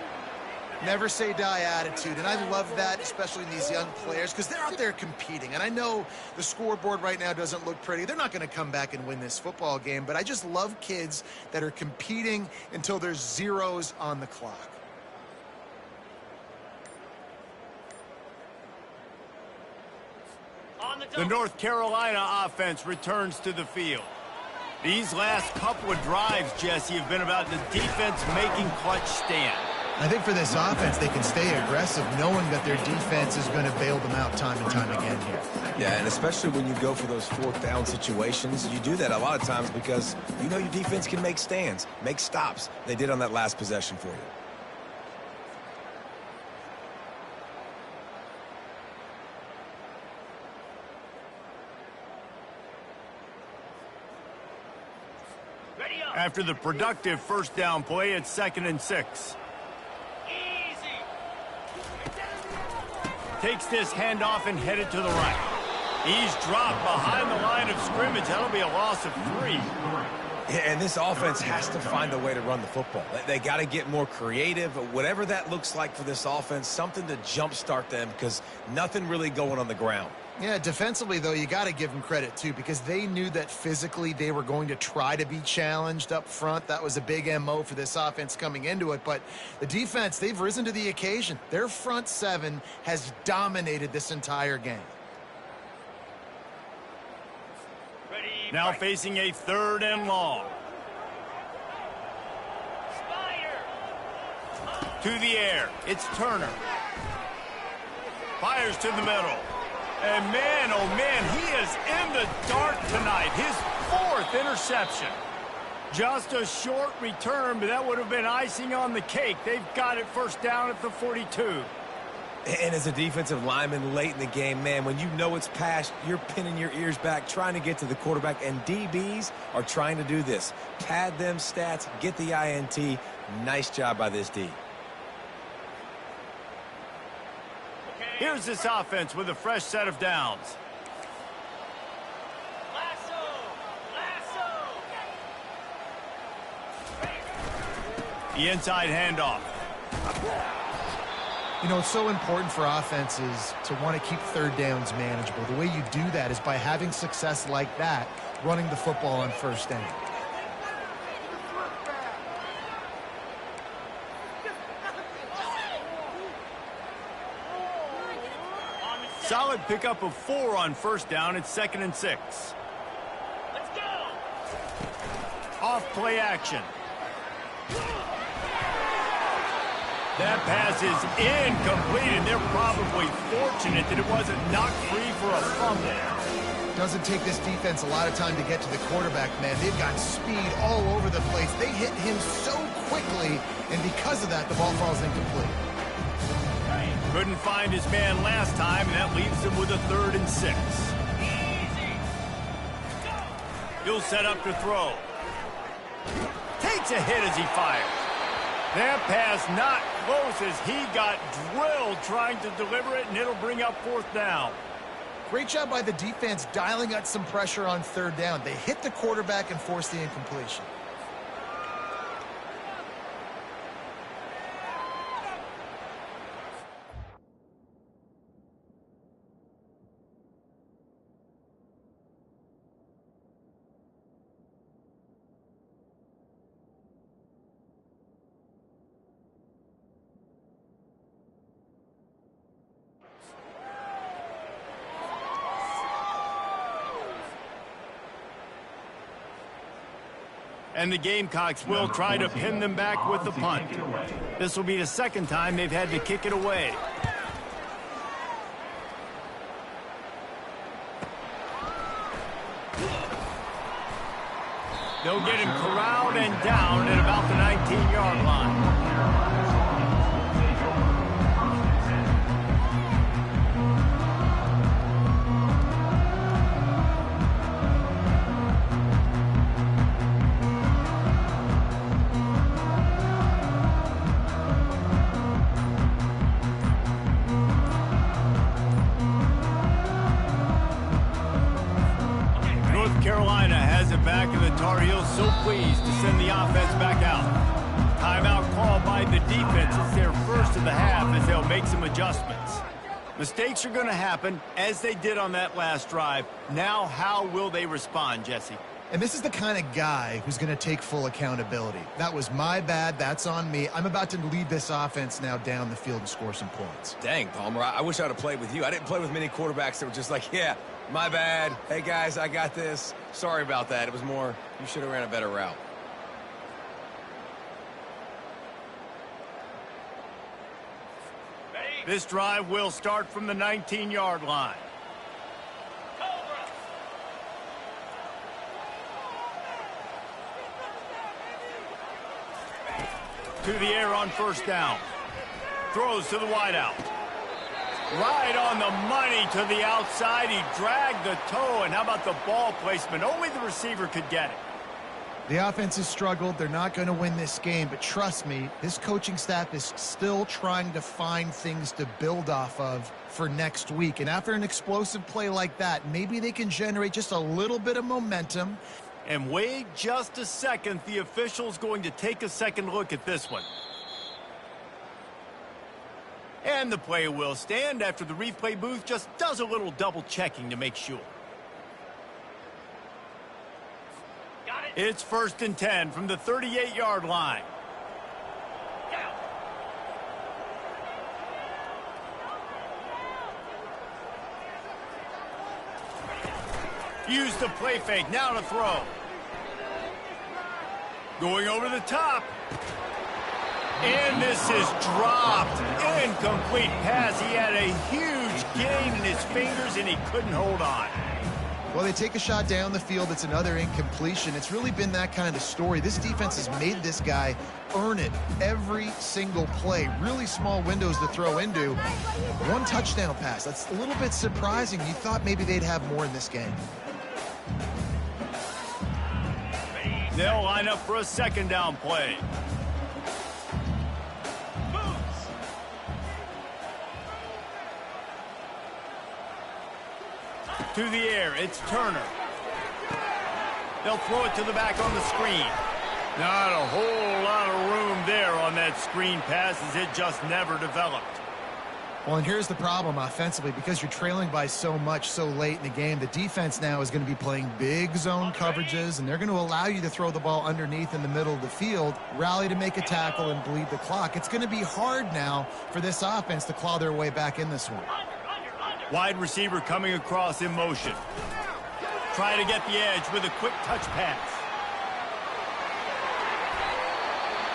Never say die attitude, and I love that, especially in these young players, because they're out there competing. And I know the scoreboard right now doesn't look pretty. They're not going to come back and win this football game, but I just love kids that are competing until there's zeros on the clock. The North Carolina offense returns to the field. These last couple of drives, Jesse, have been about the defense making clutch stand. I think for this offense, they can stay aggressive, knowing that their defense is going to bail them out time and time again here. Yeah, and especially when you go for those fourth down situations, you do that a lot of times because you know your defense can make stands, make stops. They did on that last possession for you. After the productive first down play, it's 2nd and 6. Takes this handoff and headed to the right. He's dropped behind the line of scrimmage. That'll be a loss of 3. Yeah, and this offense has to find a way to run the football. They got to get more creative, whatever that looks like for this offense, something to jumpstart them because nothing really going on the ground. Yeah, defensively, though, you got to give them credit, too, because they knew that physically they were going to try to be challenged up front. That was a big MO for this offense coming into it. But the defense, they've risen to the occasion. Their front seven has dominated this entire game. Now facing a 3rd and long. To the air. It's Turner. Fires to the middle. And man, oh man, he is in the dark tonight. His 4th interception. Just a short return, but that would have been icing on the cake. They've got it first down at the 42. And as a defensive lineman late in the game, man, when you know it's past, you're pinning your ears back, trying to get to the quarterback, and DBs are trying to do this. Pad them stats, get the INT. Nice job by this D. Here's this offense with a fresh set of downs. The inside handoff. You know, it's so important for offenses to want to keep 3rd downs manageable. The way you do that is by having success like that, running the football on 1st down. Solid pickup of 4 on 1st down. It's 2nd and 6. Let's go. Off play action. That pass is incomplete, and they're probably fortunate that it wasn't knocked free for a fumble. Doesn't take this defense a lot of time to get to the quarterback, man. They've got speed all over the place. They hit him so quickly, and because of that, the ball falls incomplete. Couldn't find his man last time, and that leaves him with a 3rd and 6. He'll set up to throw. Takes a hit as he fires. That pass not close as he got drilled trying to deliver it, and it'll bring up 4th down. Great job by the defense dialing out some pressure on 3rd down. They hit the quarterback and forced the incompletion. And the Gamecocks will try to pin them back with the punt. This will be the 2nd time they've had to kick it away. They'll get him corralled and down at about the 19-yard line. back, and the Tar Heels so pleased to send the offense back out. Timeout called by the defense. It's their first of the half as they'll make some adjustments. Mistakes are going to happen, as they did on that last drive. Now, how will they respond, Jesse? And this is the kind of guy who's going to take full accountability. That was my bad. That's on me. I'm about to lead this offense now down the field and score some points. Dang, Palmer, I wish I'd have played with you. I didn't play with many quarterbacks that were just like, yeah, my bad. Hey, guys, I got this. Sorry about that. It was more, you should have ran a better route. This drive will start from the 19-yard line. To the air on first down. Throws to the wideout. Right on the money to the outside. He dragged the toe, and how about the ball placement? Only the receiver could get it. The offense has struggled. They're not going to win this game, but trust me, this coaching staff is still trying to find things to build off of for next week. And after an explosive play like that, maybe they can generate just a little bit of momentum. And wait just a second. The official's going to take a second look at this one. And the play will stand after the replay booth just does a little double checking to make sure. It's 1st and 10 from the 38-yard line. Use the play fake. Now to throw. Going over the top. And this is dropped. Incomplete pass. He had a huge gain in his fingers, and he couldn't hold on. Well, they take a shot down the field. It's another incompletion. It's really been that kind of story. This defense has made this guy earn it every single play. Really small windows to throw into. One touchdown pass. That's a little bit surprising. You thought maybe they'd have more in this game. They'll line up for a second down play. To the air, it's Turner. They'll throw it to the back on the screen. Not a whole lot of room there on that screen pass, as it just never developed. Well, and here's the problem offensively. Because you're trailing by so much so late in the game, the defense now is going to be playing big zone coverages, and they're going to allow you to throw the ball underneath in the middle of the field, rally to make a tackle, and bleed the clock. It's going to be hard now for this offense to claw their way back in this one. Wide receiver coming across in motion. Try to get the edge with a quick touch pass.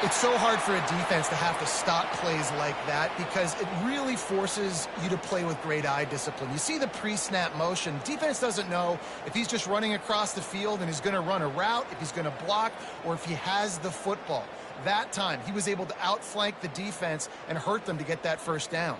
It's so hard for a defense to have to stop plays like that because it really forces you to play with great eye discipline. You see the pre-snap motion. Defense doesn't know if he's just running across the field and he's going to run a route, if he's going to block, or if he has the football. That time, he was able to outflank the defense and hurt them to get that first down.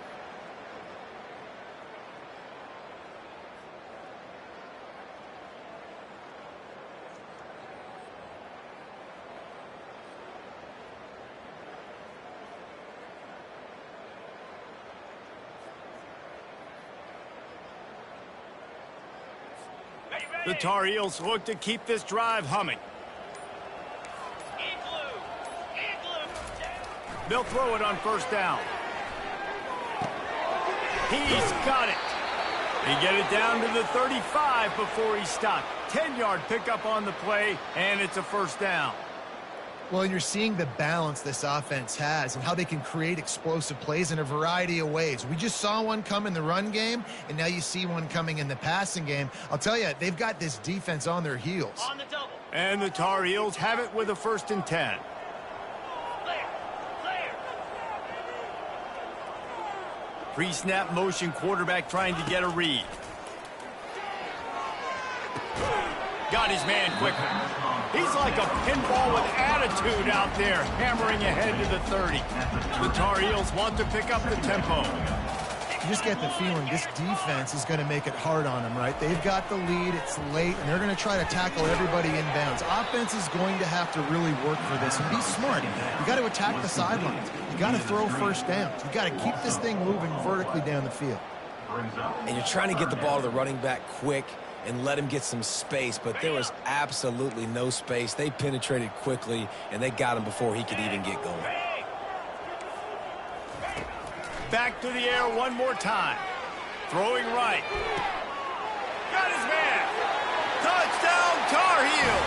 The Tar Heels look to keep this drive humming. They'll throw it on first down. He's got it. He get it down to the 35 before he stopped. 10-yard pickup on the play, and it's a first down. Well, and you're seeing the balance this offense has and how they can create explosive plays in a variety of ways. We just saw one come in the run game, and now you see one coming in the passing game. I'll tell you, they've got this defense on their heels. On the double. And the Tar Heels have it with a 1st and 10. Pre-snap motion, quarterback trying to get a read. Got his man quickly. He's like a pinball with attitude out there, hammering ahead to the 30. The Tar Heels want to pick up the tempo. You just get the feeling this defense is going to make it hard on them, right? They've got the lead, it's late, and they're going to try to tackle everybody inbounds. Offense is going to have to really work for this and be smart. You got to attack the sidelines. You got to throw first downs. You got to keep this thing moving vertically down the field. And you're trying to get the ball to the running back quick. and let him get some space, but there was absolutely no space. They penetrated quickly, and they got him before he could even get going. Back to the air one more time. Throwing right. Got his man. Touchdown, Tar Heels.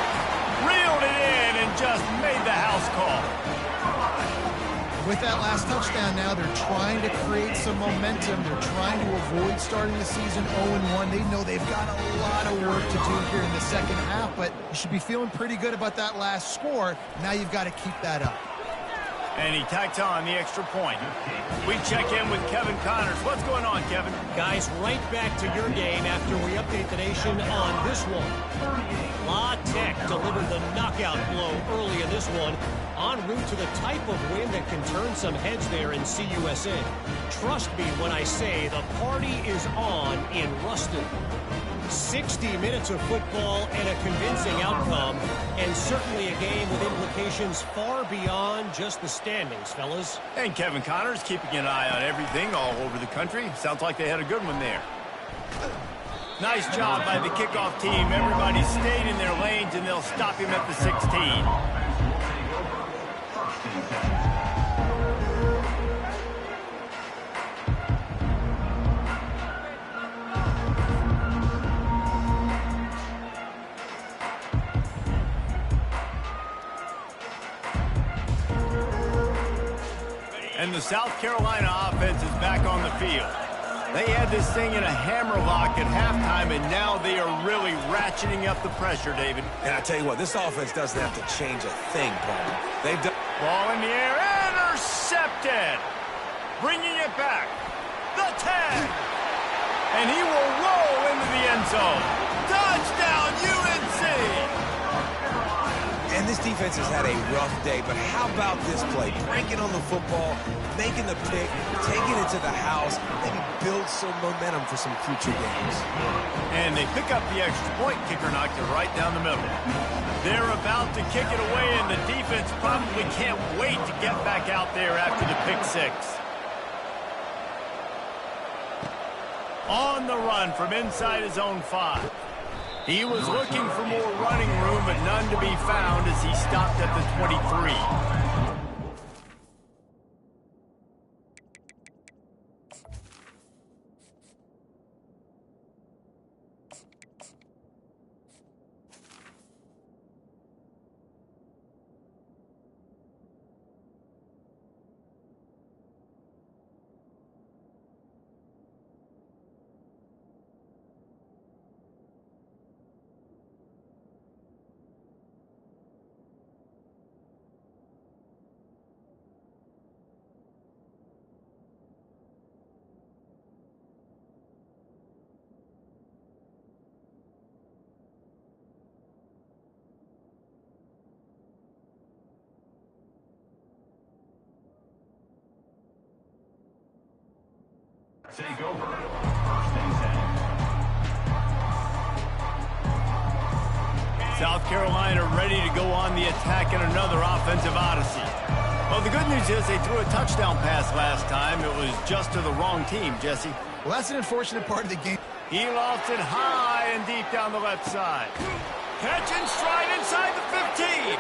Reeled it in and just made the house call. With that last touchdown now, they're trying to create some momentum. They're trying to avoid starting the season 0-1. They know they've got a lot of work to do here in the second half, but you should be feeling pretty good about that last score. Now you've got to keep that up. And he tacks on the extra point. We check in with Kevin Connors. What's going on, Kevin? Guys, right back to your game after we update the nation on this one. La Tech delivered the knockout blow early in this one, en route to the type of win that can turn some heads there in CUSA. Trust me when I say the party is on in Ruston. 60 minutes of football and a convincing outcome, and certainly a game with implications far beyond just the standings, fellas. And Kevin Connors keeping an eye on everything all over the country. Sounds like they had a good one there. Nice job by the kickoff team. Everybody stayed in their lanes, and they'll stop him at the 16. And the South Carolina offense is back on the field. They had this thing in a hammerlock at halftime, and now they are really ratcheting up the pressure, David. And I tell you what, this offense doesn't have to change a thing, Paul. They've done... Ball in the air, intercepted. Bringing it back. The 10. And he will roll into the end zone. Touchdown, UNC! And this defense has had a rough day, but how about this play? Breaking on the football, making the pick, taking it to the house, maybe build some momentum for some future games. And they pick up the extra point. Kicker knocked it right down the middle. They're about to kick it away, and the defense probably can't wait to get back out there after the pick six. On the run from inside his own 5. He was looking for more running room, but none to be found as he stopped at the 23. Take over. First and 10. South Carolina ready to go on the attack in another offensive odyssey. Well, the good news is they threw a touchdown pass last time. It was just to the wrong team, Jesse. Well, that's an unfortunate part of the game. He lost it high and deep down the left side. Catch and stride inside the 15.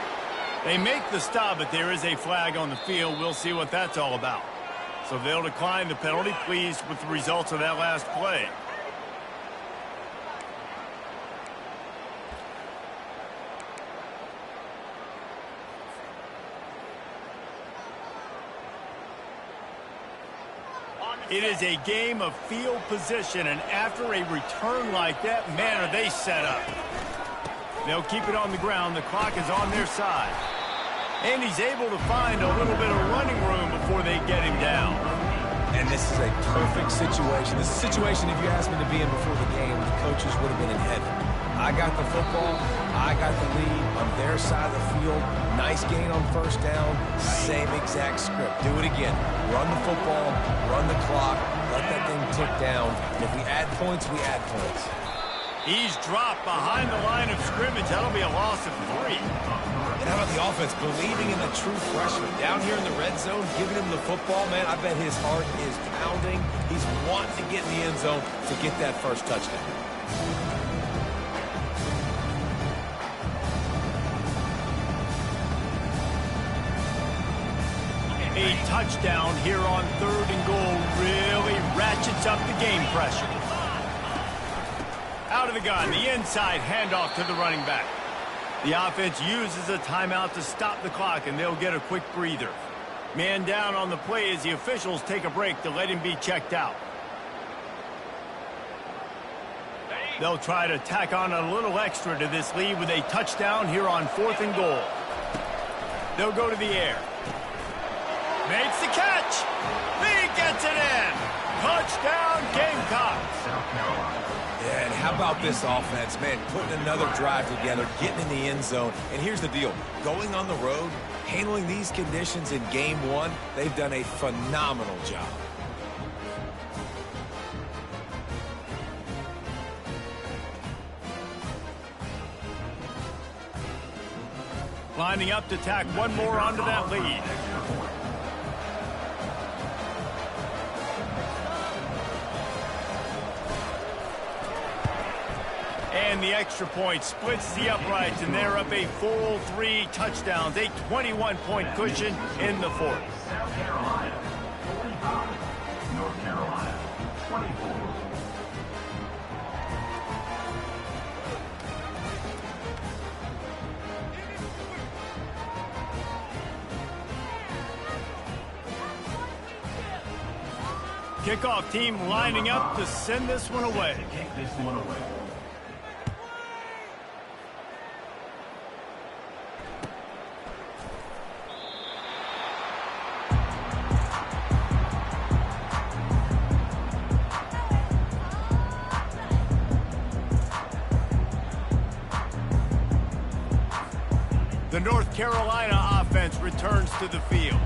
They make the stop, but there is a flag on the field. We'll see what that's all about. So they'll decline the penalty. Pleased with the results of that last play. It is a game of field position, and after a return like that, man, are they set up. They'll keep it on the ground. The clock is on their side. And he's able to find a little bit of running room before they get him down. And this is a perfect situation. This is a situation, if you asked me to be in before the game, the coaches would have been in heaven. I got the football. I got the lead on their side of the field. Nice gain on first down. Same exact script. Do it again. Run the football. Run the clock. Let that thing tick down. And if we add points, we add points. He's dropped behind the line of scrimmage. That'll be a loss of 3. And how about the offense believing in the true freshman? Down here in the red zone, giving him the football, man, I bet his heart is pounding. He's wanting to get in the end zone to get that first touchdown. A touchdown here on 3rd and goal really ratchets up the game pressure. Out of the gun, the inside handoff to the running back. The offense uses a timeout to stop the clock, and they'll get a quick breather. Man down on the play as the officials take a break to let him be checked out. They'll try to tack on a little extra to this lead with a touchdown here on 4th and goal. They'll go to the air. Makes the catch. He gets it in. Touchdown, Gamecocks. South Carolina. Yeah, and how about this offense, man, putting another drive together, getting in the end zone. And here's the deal. Going on the road, handling these conditions in game one, they've done a phenomenal job. Lining up to tack one more onto that lead. And the extra point splits the uprights, and they're up a full 3 touchdowns, a 21-point cushion in the 4th. South Carolina, 45. North Carolina, 24. Kickoff team lining up to send this one away. Kick this one away. The North Carolina offense returns to the field.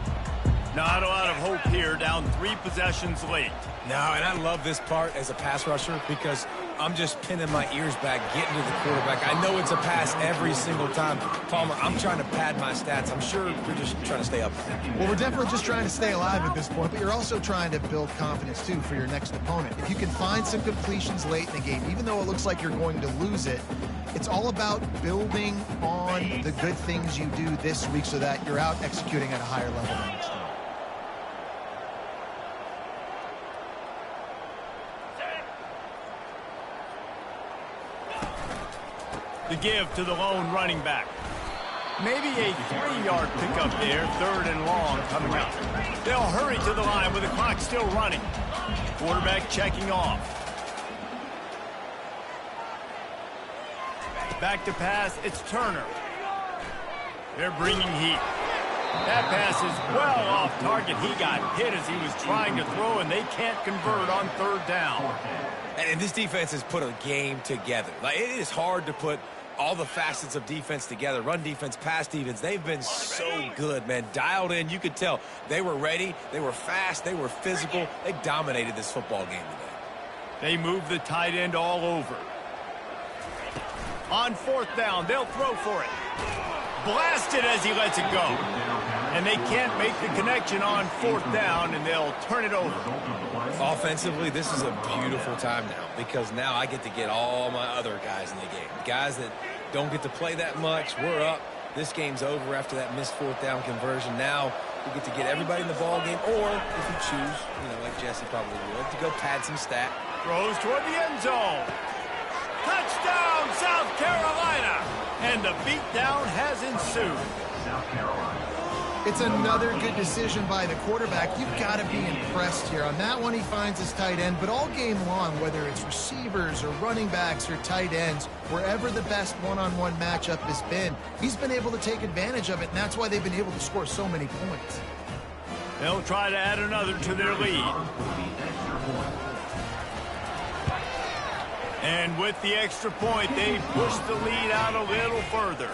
Not a lot of hope here, down 3 possessions late. No, and I love this part as a pass rusher because I'm just pinning my ears back, getting to the quarterback. I know it's a pass every single time. Palmer, I'm trying to pad my stats. I'm sure you're just trying to stay up. Well, we're definitely just trying to stay alive at this point, but you're also trying to build confidence, too, for your next opponent. If you can find some completions late in the game, even though it looks like you're going to lose it, it's all about building on the good things you do this week so that you're out executing at a higher level than next time. The give to the lone running back. Maybe a 3-yard pickup there, 3rd and long coming up. They'll hurry to the line with the clock still running. Quarterback checking off. Back to pass, it's Turner. They're bringing heat. That pass is well off target. He got hit as he was trying to throw, and they can't convert on 3rd down. And this defense has put a game together. Like, it is hard to put all the facets of defense together. Run defense, pass defense. They've been so good, man. Dialed in. You could tell they were ready. They were fast. They were physical. They dominated this football game today. They move the tight end all over. On 4th down, they'll throw for it. Blasted as he lets it go. And they can't make the connection on 4th down, and they'll turn it over. Offensively, this is a beautiful time now because now I get to get all my other guys in the game. Guys that don't get to play that much, we're up. This game's over after that missed 4th down conversion. Now we get to get everybody in the ball game, or if you choose, like Jesse probably would, to go pad some stat. Throws toward the end zone. Touchdown, South Carolina! And the beatdown has ensued. South Carolina. It's another good decision by the quarterback. You've got to be impressed here. On that one, he finds his tight end, but all game long, whether it's receivers or running backs or tight ends, wherever the best one-on-one matchup has been, he's been able to take advantage of it, and that's why they've been able to score so many points. They'll try to add another to their lead. And with the extra point, they push the lead out a little further.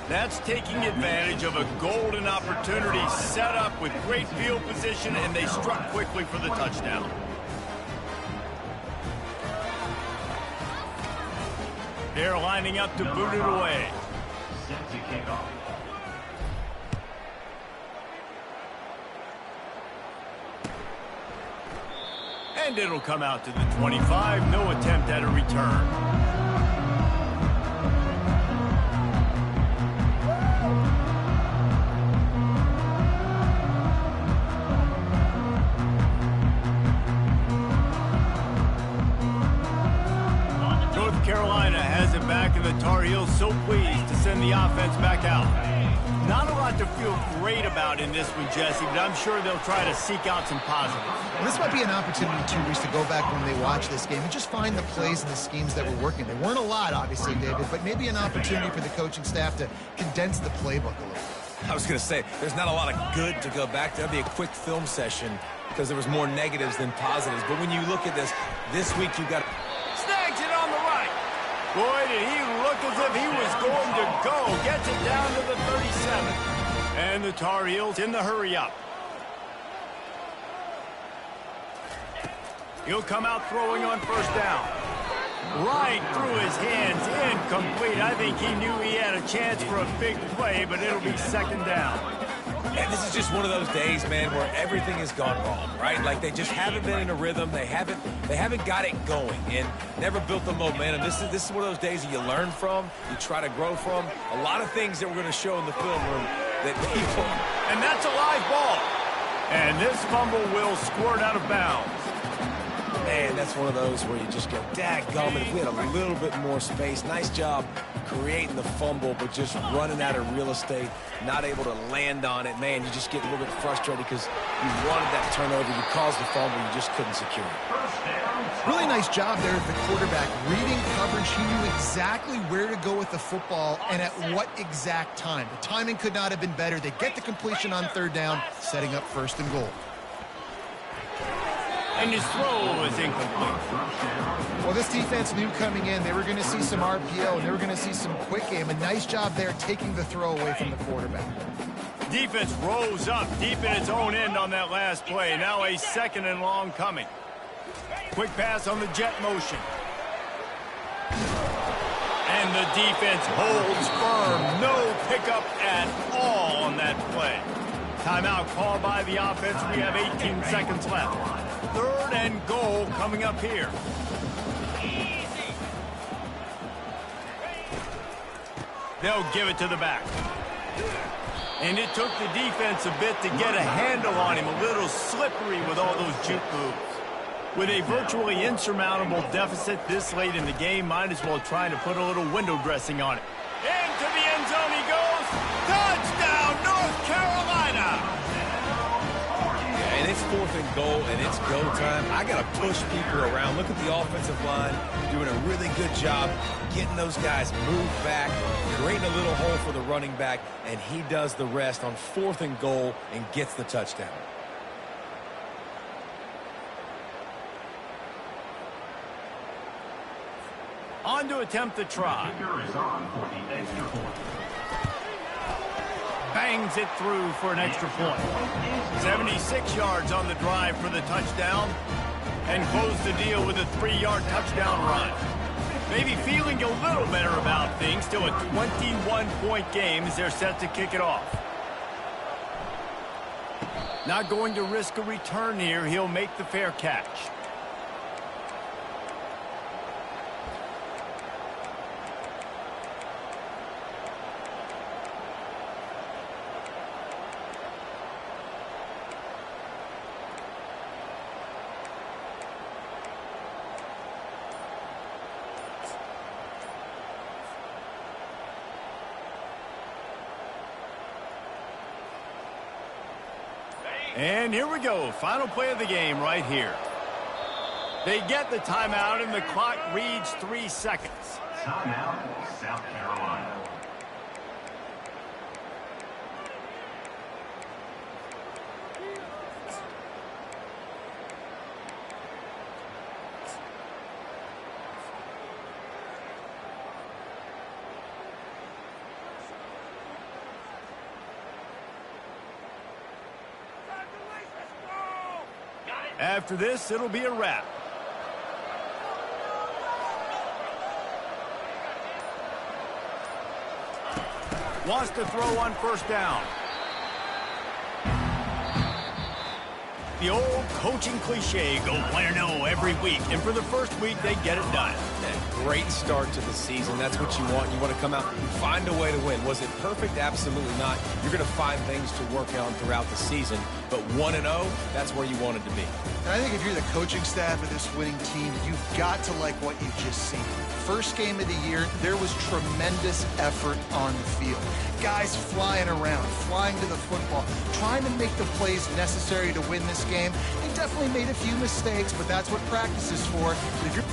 That's taking advantage of a golden opportunity set up with great field position, and they struck quickly for the touchdown. They're lining up to boot it away. Set to kick off. And it'll come out to the 25. No attempt at a return. back, and the Tar Heels so pleased to send the offense back out. Not a lot to feel great about in this one, Jesse, but I'm sure they'll try to seek out some positives. Well, this might be an opportunity, too, Reese, to go back when they watch this game and just find the plays and the schemes that were working. They weren't a lot, obviously, David, but maybe an opportunity for the coaching staff to condense the playbook a little bit. I was going to say, there's not a lot of good to go back to. That'd be a quick film session because there was more negatives than positives. But when you look at this week you got... Snags it on the right. Boy, did he look as if he was going to go. Gets it down to the 37. And the Tar Heels in the hurry-up. He'll come out throwing on first down. Right through his hands, incomplete. I think he knew he had a chance for a big play, but it'll be second down. And this is just one of those days, man, where everything has gone wrong, right? Like they just haven't been in a rhythm. They haven't got it going and never built the momentum. This is one of those days that you learn from, you try to grow from. A lot of things that we're going to show in the film room that people... And that's a live ball. And this fumble will squirt out of bounds. Man, that's one of those where you just go, dadgummit, if we had a little bit more space. Nice job creating the fumble, but just running out of real estate, not able to land on it. Man, you just get a little bit frustrated because you wanted that turnover. You caused the fumble. You just couldn't secure it. Really nice job there of the quarterback. Reading coverage, he knew exactly where to go with the football and at what exact time. The timing could not have been better. They get the completion on third down, setting up first and goal. And his throw is incomplete. Well, this defense knew coming in they were going to see some RPO and they were going to see some quick game. A nice job there taking the throw away from the quarterback. Defense rose up deep in its own end on that last play. Now a second and long coming. Quick pass on the jet motion. And the defense holds firm. No pickup at all on that play. Timeout called by the offense. We have 18 seconds left. Third and goal coming up here. They'll give it to the back. And it took the defense a bit to get a handle on him. A little slippery with all those juke moves. With a virtually insurmountable deficit this late in the game, might as well try to put a little window dressing on it. Into the end zone he goes. Touchdown, North Carolina! And it's fourth and goal, and it's go time. I got to push people around. Look at the offensive line doing a really good job getting those guys moved back, creating a little hole for the running back, and he does the rest on fourth and goal and gets the touchdown. On to attempt the try. Bangs it through for an extra point. 76 yards on the drive for the touchdown. And close the deal with a 3-yard touchdown run. Maybe feeling a little better about things. Still a 21-point game as they're set to kick it off. Not going to risk a return here. He'll make the fair catch. And here we go. Final play of the game right here. They get the timeout, and the clock reads 3 seconds. Timeout, South Carolina. After this, it'll be a wrap. Wants to throw on first down. The old coaching cliche, go 1-0 every week. And for the first week, they get it done. A great start to the season. That's what you want. You want to come out and find a way to win. Was it perfect? Absolutely not. You're going to find things to work on throughout the season. But 1-0, that's where you wanted to be. And I think if you're the coaching staff of this winning team, you've got to like what you've just seen. First game of the year, there was tremendous effort on the field. Guys flying around, flying to the football, trying to make the plays necessary to win this game. They definitely made a few mistakes, but that's what practice is for. But if you're